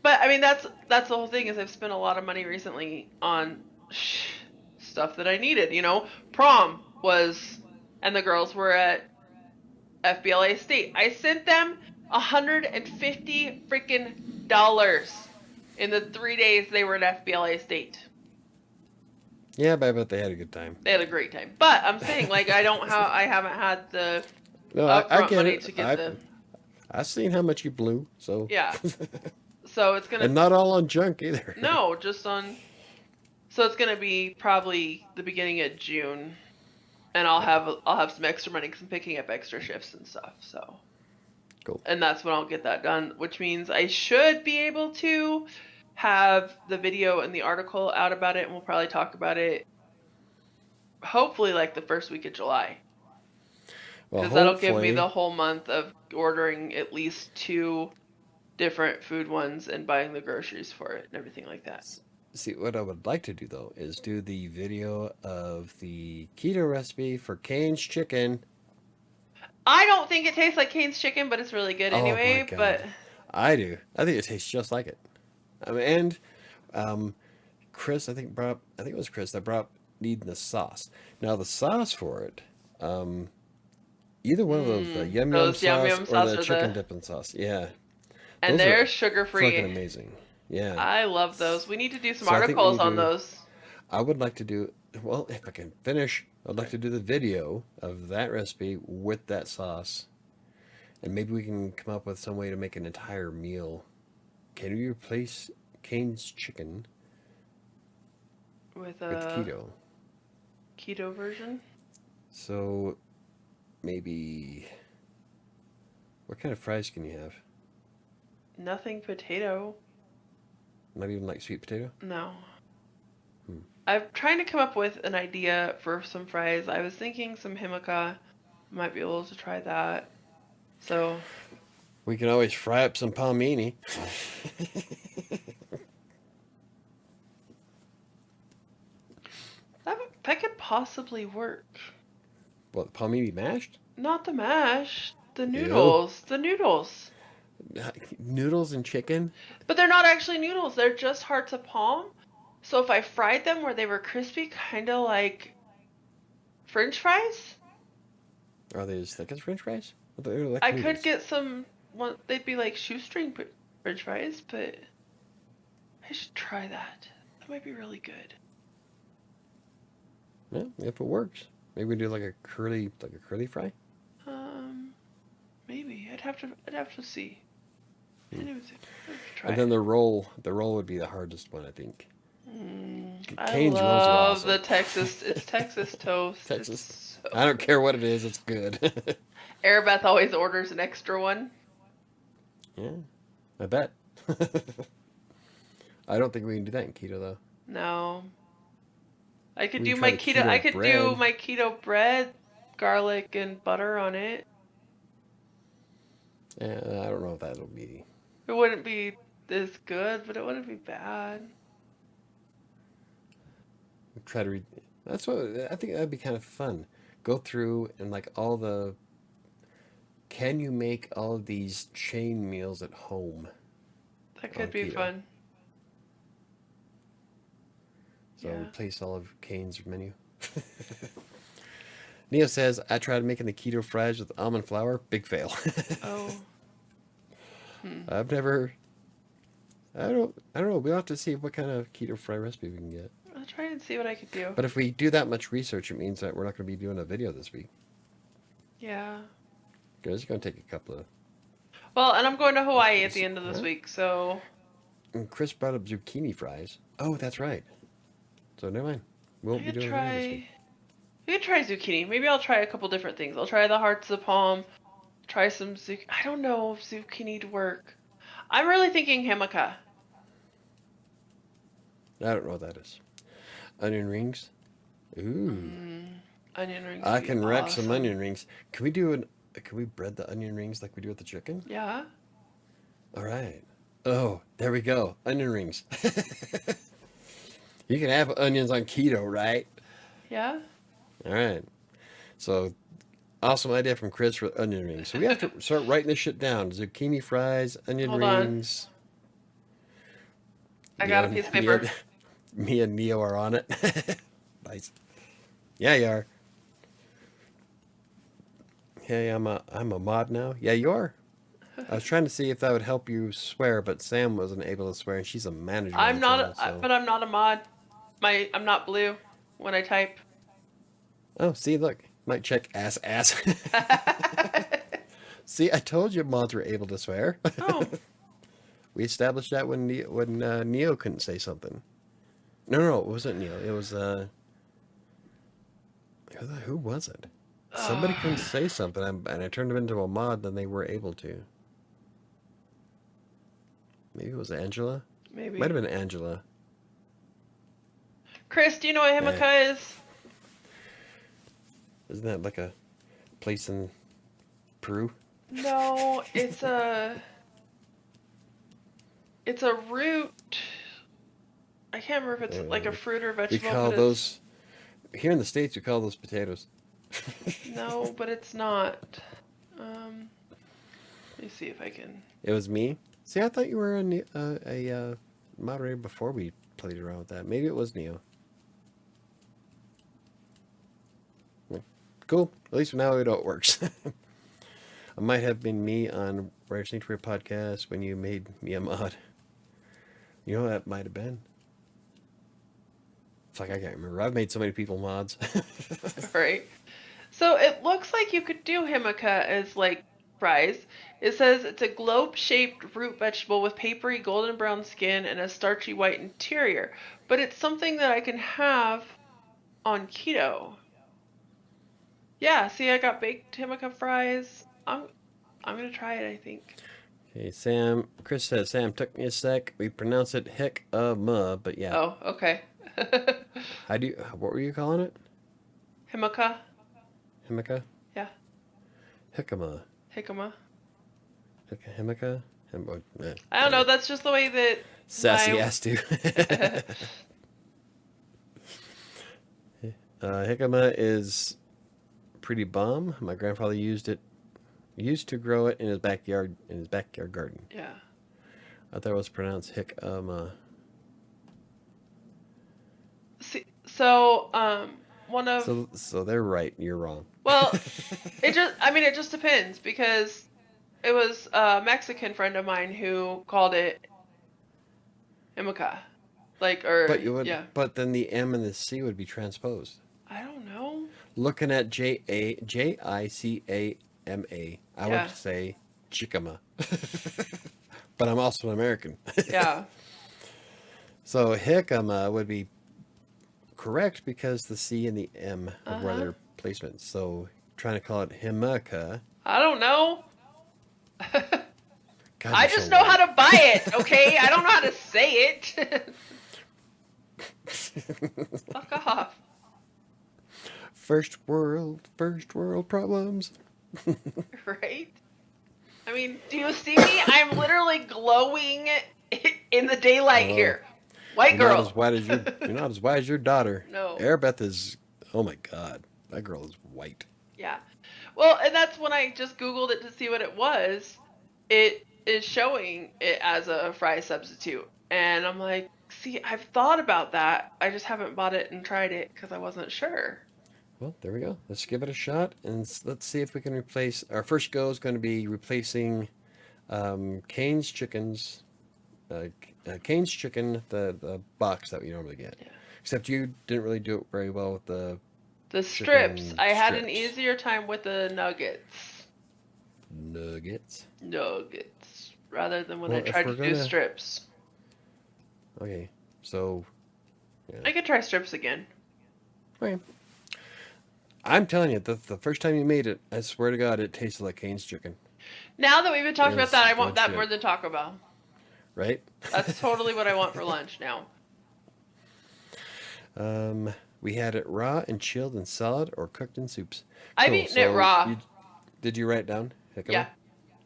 But I mean, that's the whole thing is I've spent a lot of money recently on stuff that I needed. Prom was, and the girls were at FBLA State. I sent them $150 freaking dollars in the 3 days they were at FBLA State. Yeah, but I bet they had a good time. They had a great time. But I'm saying like I haven't had the No, I upfront get money it. to get the I've seen how much you blew, so yeah. So it's gonna and not all on junk either. no just on. So it's gonna be probably the beginning of June, and I'll have some extra money because I'm picking up extra shifts and stuff. So, Cool. and that's when I'll get that done, which means I should be able to have the video and the article out about it, and we'll probably talk about it hopefully like the first week of July, Well, because that'll give me hopefully, the whole month of ordering at least 2 different food ones and buying the groceries for it and everything like that. see what I would like to do though is do the video of the keto recipe for Cane's chicken. I don't think it tastes like Cane's chicken, but it's really good Oh my anyway. But God, I do. I think it tastes just like it. I mean, and um, Chris, I think it was Chris that brought up needing the sauce. Now the sauce for it, um, either one of those, the yum yum those yum sauce yum or sauce the are chicken dipping sauce, yeah, and those are they're sugar fucking free. amazing. Yeah. I love those. We need to do some So I think we articles need on to. those. I would like to do. Well, if I can finish, I'd like to do the video of that recipe with that sauce, and maybe we can come up with some way to make an entire meal. Can we replace Cane's chicken With with a keto? keto version. So maybe what kind of fries can you have? Nothing potato. Not even like sweet potato? No. Hmm. I'm trying to come up with an idea for some fries. I was thinking some himaka. Might be able to try that. So We can always fry up some palmini. that could possibly work. What, palmini mashed? Not the mash, the Ew. noodles, the noodles. Noodles and chicken? But they're not actually noodles. They're just hearts of palm. So if I fried them where they were crispy, kind of like French fries, Are they as thick as French fries? They're like I could noodles. get some. Well, they'd be like shoestring French fries, but I should try that. That might be really good. Yeah, if it works. Maybe we do like a curly fry. Um, maybe I'd have to see. Hmm. I'd have to try And then it. the roll would be the hardest one, I think. I Cane's rolls are love the awesome. Texas. It's Texas toast. Texas. It's so I don't good. care what it is, it's good. Arabeth always orders an extra one. Yeah, I bet. I don't think we can do that in keto though. No, I could We can do try my the keto. I keto could do bread. my keto bread, garlic and butter on it. Yeah, I don't know if that'll be. It wouldn't be as good, but it wouldn't be bad. Try to read. That's what I think that'd be kind of fun. Go through and like all the. Can you make all of these chain meals at home That could on be keto? fun. So Yeah. replace all of Kane's menu. Neo says, I tried making the keto fries with almond flour. Big fail. Oh. Hmm. I've never. I don't know. We'll have to see what kind of keto fry recipe we can get. I'll try and see what I could do. But if we do that much research, it means that we're not going to be doing a video this week. Yeah. Because it's going to take a couple of. Well, and I'm going to Hawaii at the Chris, end of this huh? week, so And Chris brought up zucchini fries. Oh, that's right. So never mind. We I won't be could doing a video this try. week. I could try zucchini. Maybe I'll try a couple different things. I'll try the hearts of palm. Try some zucchini. I don't know if zucchini'd work. I'm really thinking himaka. I don't know what that is. Onion rings. Ooh. Mm, onion rings would I be can wreck some awesome. onion rings. Can we do an? Can we bread the onion rings like we do with the chicken? Yeah. All right. Oh, there we go. Onion rings. You can have onions on keto, right? Yeah. All right. So awesome idea from Chris for onion rings. So we have to start writing this shit down. Zucchini fries, onion Hold on. rings. I got a Neo, piece of Neo, paper. me and Neo are on it. Nice. Yeah, you are. Hey, I'm a mod now. Yeah, you are. I was trying to see if that would help you swear, but Sam wasn't able to swear, and she's a manager on I'm the not, channel. So, but I'm not a mod. I'm not blue when I type. oh, see, look, mic check, ass. See, I told you mods were able to swear. Oh, We established that when Neo couldn't say something. No, it wasn't Neo. It was who was it? Somebody couldn't say something, and I turned them into a mod. Then they were able to. Maybe it was Angela. Might maybe. have been Angela. Chris, do you know what Eh, himaka is? isn't that like a place in Peru? No, it's a root. I can't remember if it's like a Uh, fruit or we vegetable, call but it's those here in the States. We call those potatoes. no, but it's not. Um, let me see if I can. It was me. See, I thought you were a moderator before we played around with that. Maybe it was Neo. Cool. At least now we know it works. It might have been me on Rare Sanctuary podcast when you made me a mod. You know what that might have been? It's like I can't remember. I've made so many people mods. Right. So it looks like you could do himaka as like fries. It says it's a globe-shaped root vegetable with papery golden brown skin and a starchy white interior, but it's something that I can have on keto. Yeah, see, I got baked himaka fries. I'm gonna try it, I think. Okay, Sam. Chris says, Sam, took me a sec. We pronounce it hick-a-ma, but yeah. Oh, okay. How do you, what were you calling it? Himaka? Himika? Yeah, Hickama. jicama. Himika? I don't know, Anyway. that's just the way that Sassy my ass too. Jicama is pretty bomb. My grandfather used to grow it in his backyard garden. yeah. I thought it was pronounced hickama. See, so one of So they're right. You're wrong. well, it just depends because it was a Mexican friend of mine who called it himaka. Like or yeah. But then the M and the C would be transposed. I don't know. Looking at Jicama, I would Yeah. say chicama. But I'm also an American. Yeah. So jicama would be correct because the C and the M of where Uh-huh. their placement. So trying to call it himaka. I don't know. God, I you're so just know how white. to buy it, okay? I don't know how to say it. Fuck off. First world problems. Right? I mean, do you see me? I'm literally glowing in the daylight Oh, here. White you're not girl. as white as you're not as white as your daughter. No. Arabeth is. Oh my God, that girl is white. Yeah. Well, and that's when I just Googled it to see what it was. It is showing it as a fry substitute. And I'm like, see, I've thought about that. I just haven't bought it and tried it because I wasn't sure. Well, there we go. Let's give it a shot and let's see if we can replace. Our first go is going to be replacing Cane's chickens. Cane's chicken, the box that we normally get. Yeah. Except you didn't really do it very well with the The strips. chicken I had an strips. easier time with the nuggets. Nuggets. Nuggets. Rather than when I Well, if tried we're to do gonna. strips. Okay, so. Yeah. I could try strips again. Okay. I'm telling you, the first time you made it, I swear to God, it tasted like Cane's chicken. Now that we've been It talking about was that, I want good that more shit, than Taco Bell. right? That's totally what I want for lunch now. We had it raw and chilled in salad or cooked in soups. I've Cool. eaten it So raw. did you write it down? Yeah, Jicama?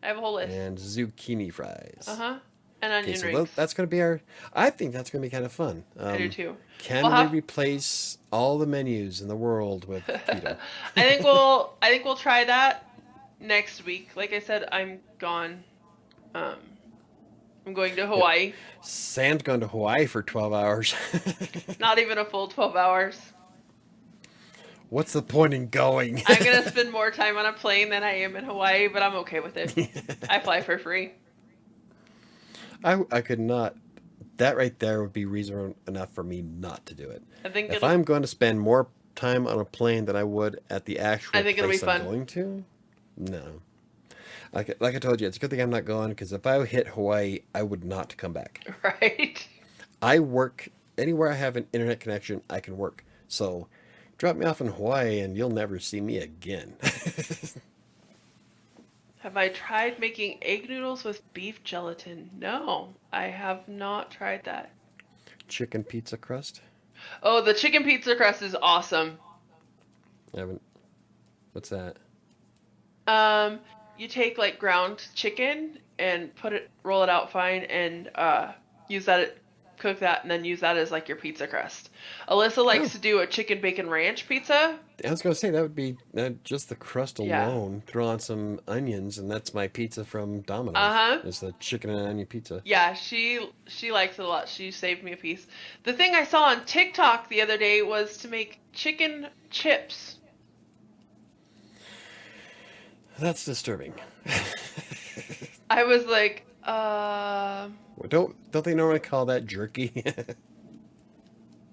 I have a whole list. And zucchini fries. Uh-huh. And Okay, onion so rings. that's going to be our. I think that's going to be kind of fun. I do too. We'll Can we have replace all the menus in the world with keto? I think we'll try that next week. Like I said, I'm gone. Um I'm going to Yep. Hawaii. Sam's gone to Hawaii for 12 hours. Not even a full 12 hours. What's the point in going? I'm gonna spend more time on a plane than I am in Hawaii, but I'm okay with it. I fly for free. I could not. That right there would be reason enough for me not to do it. I think If it'll I'm going to spend more time on a plane than I would at the I actual think it'll be place I'm fun. going to, no. Like I told you, it's a good thing I'm not going because if I hit Hawaii, I would not come back. Right? I work anywhere I have an internet connection, I can work. So drop me off in Hawaii and you'll never see me again. Have I tried making egg noodles with beef gelatin? No, I have not tried that. Chicken pizza crust? Oh, the chicken pizza crust is awesome. I haven't. What's that? Um, you take like ground chicken and roll it out fine, and use that, cook that, and then use that as like your pizza crust. Alyssa likes Oh, to do a chicken bacon ranch pizza. I was gonna say that would be just the crust Yeah. alone. Throw on some onions, and that's my pizza from Uh Domino's. huh. It's the chicken and onion pizza. Yeah, she likes it a lot. She saved me a piece. The thing I saw on TikTok the other day was to make chicken chips. That's disturbing. I was like, Well, don't they normally call that jerky?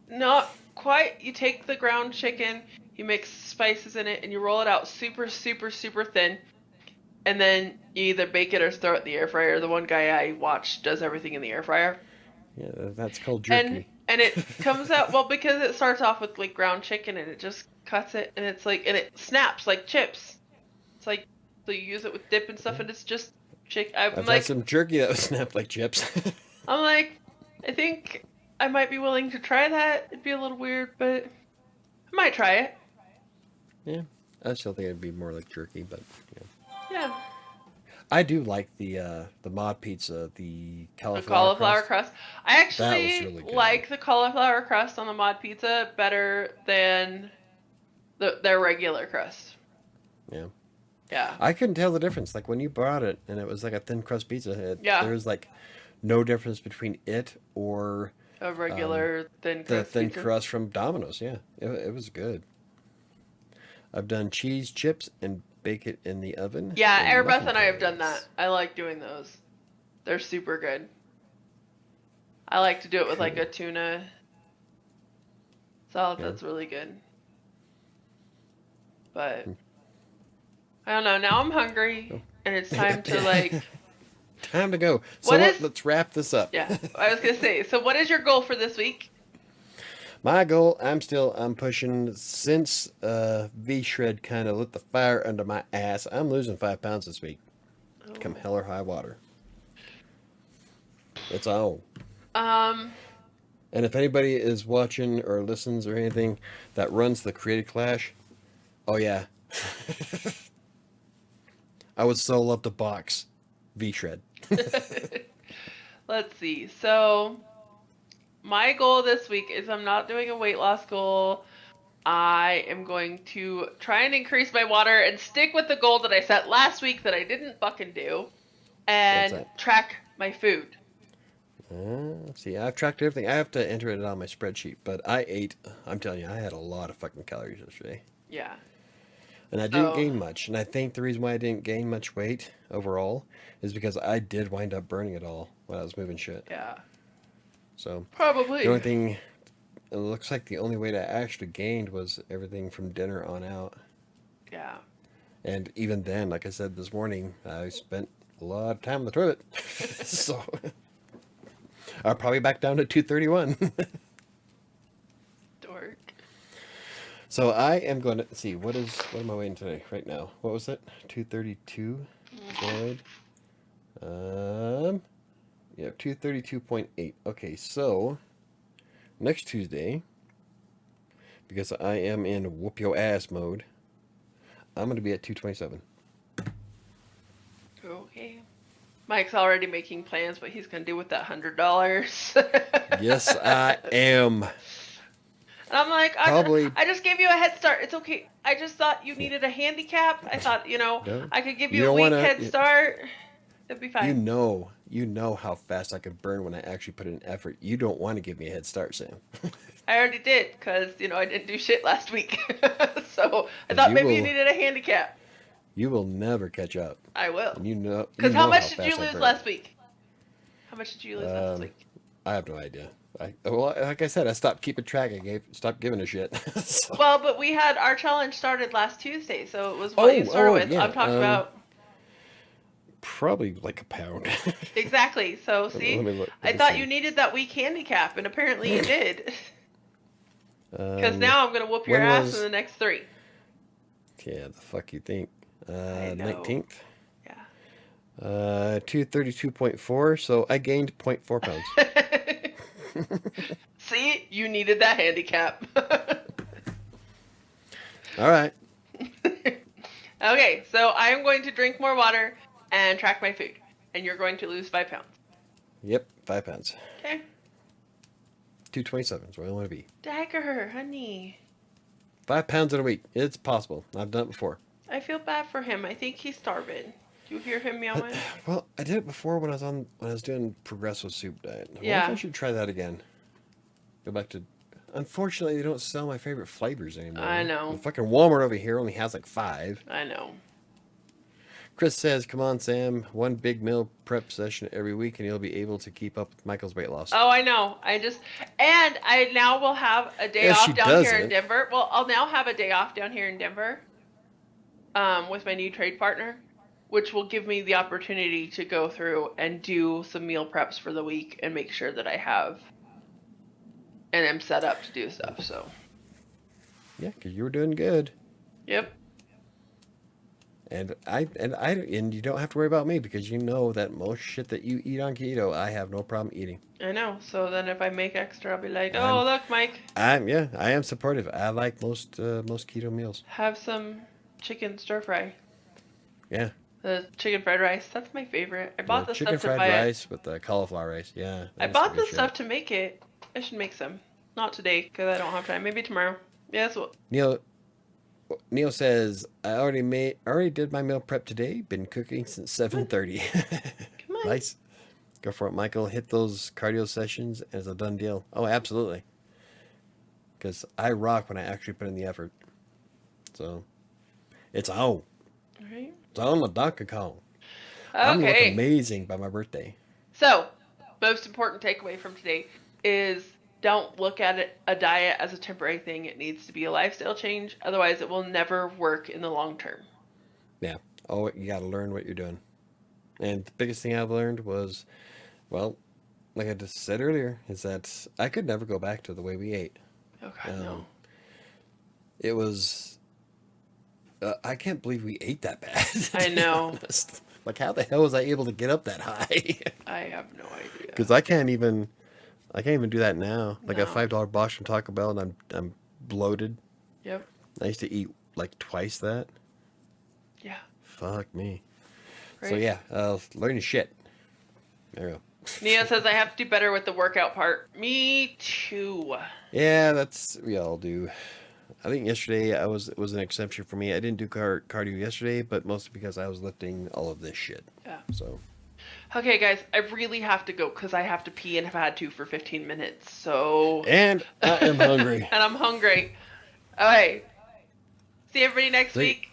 not quite. You take the ground chicken, you mix spices in it, and you roll it out super, super, super thin. And then you either bake it or throw it in the air fryer. The one guy I watched does everything in the air fryer. Yeah, that's called And jerky. and it comes out well because it starts off with like ground chicken and it just cuts it, and it's like, and it snaps like chips. It's like, so you use it with dip and stuff, and it's just chick. I've had some jerky that was snapped like chips. I'm like, I think I might be willing to try that. It'd be a little weird, but I might try it. Yeah, I still think it'd be more like jerky, but Yeah. I do like the mod pizza, the The cauliflower cauliflower crust. crust. I That was actually really good. like the cauliflower crust on the mod pizza better than their regular crust. Yeah. Yeah. I couldn't tell the difference. Like when you brought it and it was like a thin crust pizza, there was like no difference between it or a regular thin crust the thin pizza. crust from Domino's. Yeah, it was good. I've done cheese chips and bake it in the oven. Yeah, in Airbus muffin and I have done trays. that. I like doing those. They're super good. I like to do it with like a tuna salad. Yeah. That's really good. But I don't know. Now I'm hungry, and it's time to like. Time to go. So let's wrap this up. Yeah, I was gonna say. So, what is your goal for this week? My goal, I'm pushing since V Shred kind of lit the fire under my ass. I'm losing 5 pounds this week. Come hell or high water. It's on. And if anybody is watching or listens or anything that runs the Creative Clash, oh yeah. I would so love to box V Shred. Let's see. So, my goal this week is I'm not doing a weight loss goal. I am going to try and increase my water and stick with the goal that I set last week that I didn't fucking do, and track my food. See, I've tracked everything. I have to enter it on my spreadsheet, but I'm telling you, I had a lot of fucking calories yesterday. Yeah. And I didn't gain much. And I think the reason why I didn't gain much weight overall is because I did wind up burning it all when I was moving shit. Yeah. So probably the only thing, it looks like the only weight I actually gained was everything from dinner on out. Yeah. And even then, like I said this morning, I spent a lot of time on the toilet. So I'll probably back down to 231. Dork. So I am going to see what am I weighing today right now? What was it? 232. Yeah, 232.8. Okay, so next Tuesday, because I am in whoop your ass mode, I'm going to be at 227. Okay. Mike's already making plans what he's going to do with that $100. Yes, I am. And I'm like, I just gave you a head start. It's okay. I just thought you needed a handicap. I thought, I could give you a week head start. It'd be fine. You know how fast I could burn when I actually put in effort. You don't want to give me a head start, Sam. I already did, because, I didn't do shit last week. So I thought maybe you needed a handicap. You will never catch up. I will. And because how much did you lose last week? How much did you lose last week? I have no idea. Like I said, I stopped keeping track. Stopped giving a shit. So. Well, but we had our challenge started last Tuesday, so it was what you started with. Yeah. I'm talking about probably like a pound. Exactly. So see, I thought you needed that week handicap, and apparently you did. Because now I'm gonna whoop your ass in the next 3. Yeah, the fuck you think? 19th. Yeah. 232.4. So I gained 0.4 pounds. See, you needed that handicap. All right. Okay, so I am going to drink more water and track my food, and you're going to lose 5 pounds. Yep, 5 pounds. Okay. 227 is where I want to be. Dagger, honey. 5 pounds in a week. It's possible. I've done it before. I feel bad for him. I think he's starving. Do you hear him meowing? Well, I did it before when I was doing progressive soup diet. I wonder if I should try that again. Go back to. Unfortunately, they don't sell my favorite flavors anymore. I know. The fucking Walmart over here only has like 5. I know. Chris says, "Come on, Sam. One big meal prep session every week, and you'll be able to keep up with Michael's weight loss." Oh, I know. And I now will have a day off down here in Denver. Well, I'll now have a day off down here in Denver. With my new trade partner, which will give me the opportunity to go through and do some meal preps for the week and make sure that I have and am set up to do stuff. So Yeah, because you were doing good. Yep. And you don't have to worry about me because you know that most shit that you eat on keto, I have no problem eating. I know. So then if I make extra, I'll be like, I'm oh, look, Mike, I am supportive. I like most keto meals. have some chicken stir fry. Yeah, The chicken fried rice. That's my favorite. I the bought the chicken stuff to fried buy it. rice with the cauliflower rice. Yeah, I that's some bought good the shit. stuff to make it. I should make some. Not today, because I don't have time. Maybe tomorrow. Yes. Well, Neil Neil says I already did my meal prep today. Been cooking since 7:30. come on. Nice. Go for it, Michael. Hit those cardio sessions as a done deal. Oh, absolutely. Because I rock when I actually put in the effort. So it's on. All right. It's on the Donkey Kong. I'm gonna look Okay. amazing by my birthday. So, most important takeaway from today is don't look at a diet as a temporary thing. It needs to be a lifestyle change. Otherwise, it will never work in the long term. Yeah. Oh, you got to learn what you're doing. And the biggest thing I've learned was, well, like I just said earlier, is that I could never go back to the way we ate. Oh, God, no. It was. I can't believe we ate that bad. I know. Honest. Like, how the hell was I able to get up that high? I have no idea. Because I can't even do that now. Like a No. $5 box from Taco Bell, and I'm bloated. Yep. I used to eat like twice that. Yeah. Fuck me. Right. So yeah, learning shit. There we go. Nia says I have to do better with the workout part. Me too. Yeah, that's we all do. I think yesterday it was an exception for me. I didn't do cardio yesterday, but mostly because I was lifting all of this shit. Yeah. So. Okay, guys, I really have to go because I have to pee and have had to for 15 minutes. So. And I am hungry. And I'm hungry. All right. See everybody next week.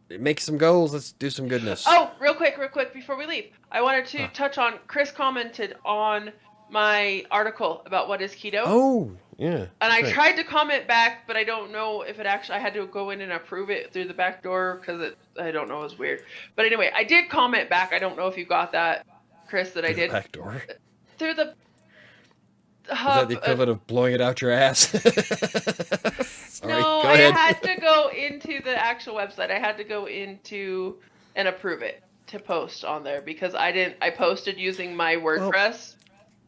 Make some goals. Let's do some goodness. Oh, real quick, before we leave, I wanted to touch on. Chris commented on my article about what is keto. Oh, yeah. And I tried to comment back, but I don't know if it actually. I had to go in and approve it through the back door because I don't know, it was weird. But anyway, I did comment back. I don't know if you got that, Chris, that I did. Back door. Through the hub. Is that the equivalent of blowing it out your ass? Sorry, no, go ahead. I had to go into the actual website. I had to go into and approve it to post on there because I posted using my WordPress.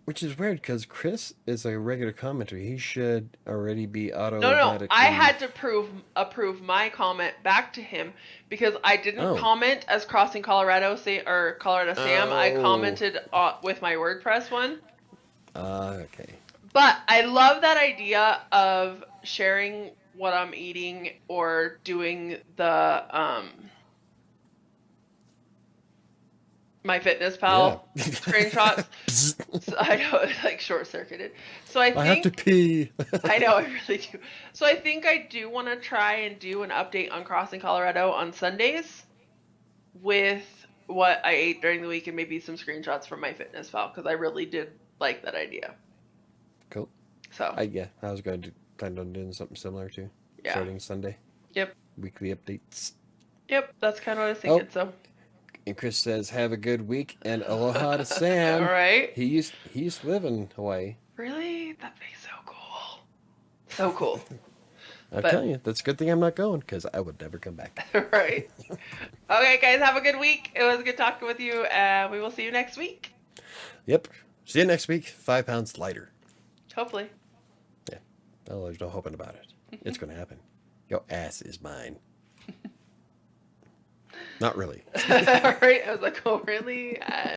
Which is weird because Chris is a regular commenter. He should already be No. I had to approve my comment back to him because I didn't comment as Crossing Colorado Colorado Sam. I commented with my WordPress one. Okay. But I love that idea of sharing what I'm eating or doing the Myfitnesspal screenshots. So I know it's like short-circuited. So I have to pee. I know, I really do. So I think I do want to try and do an update on Crossing Colorado on Sundays with what I ate during the week and maybe some screenshots from Myfitnesspal because I really did like that idea. Cool. So I was going to plan on doing something similar too. Yeah. Starting Sunday. Yep. Weekly updates. Yep, that's kind of what I was thinking. So. And Chris says, "Have a good week and aloha to Sam." All right. He used to live in Hawaii. Really? That'd be so cool. So cool. I'm telling you, that's a good thing I'm not going because I would never come back. Right. Okay, guys, have a good week. It was good talking with you. We will see you next week. Yep. See you next week. 5 pounds lighter. Hopefully. Yeah. Oh, there's no hoping about it. It's going to happen. Your ass is mine. Not really. All right. I was like, oh, really?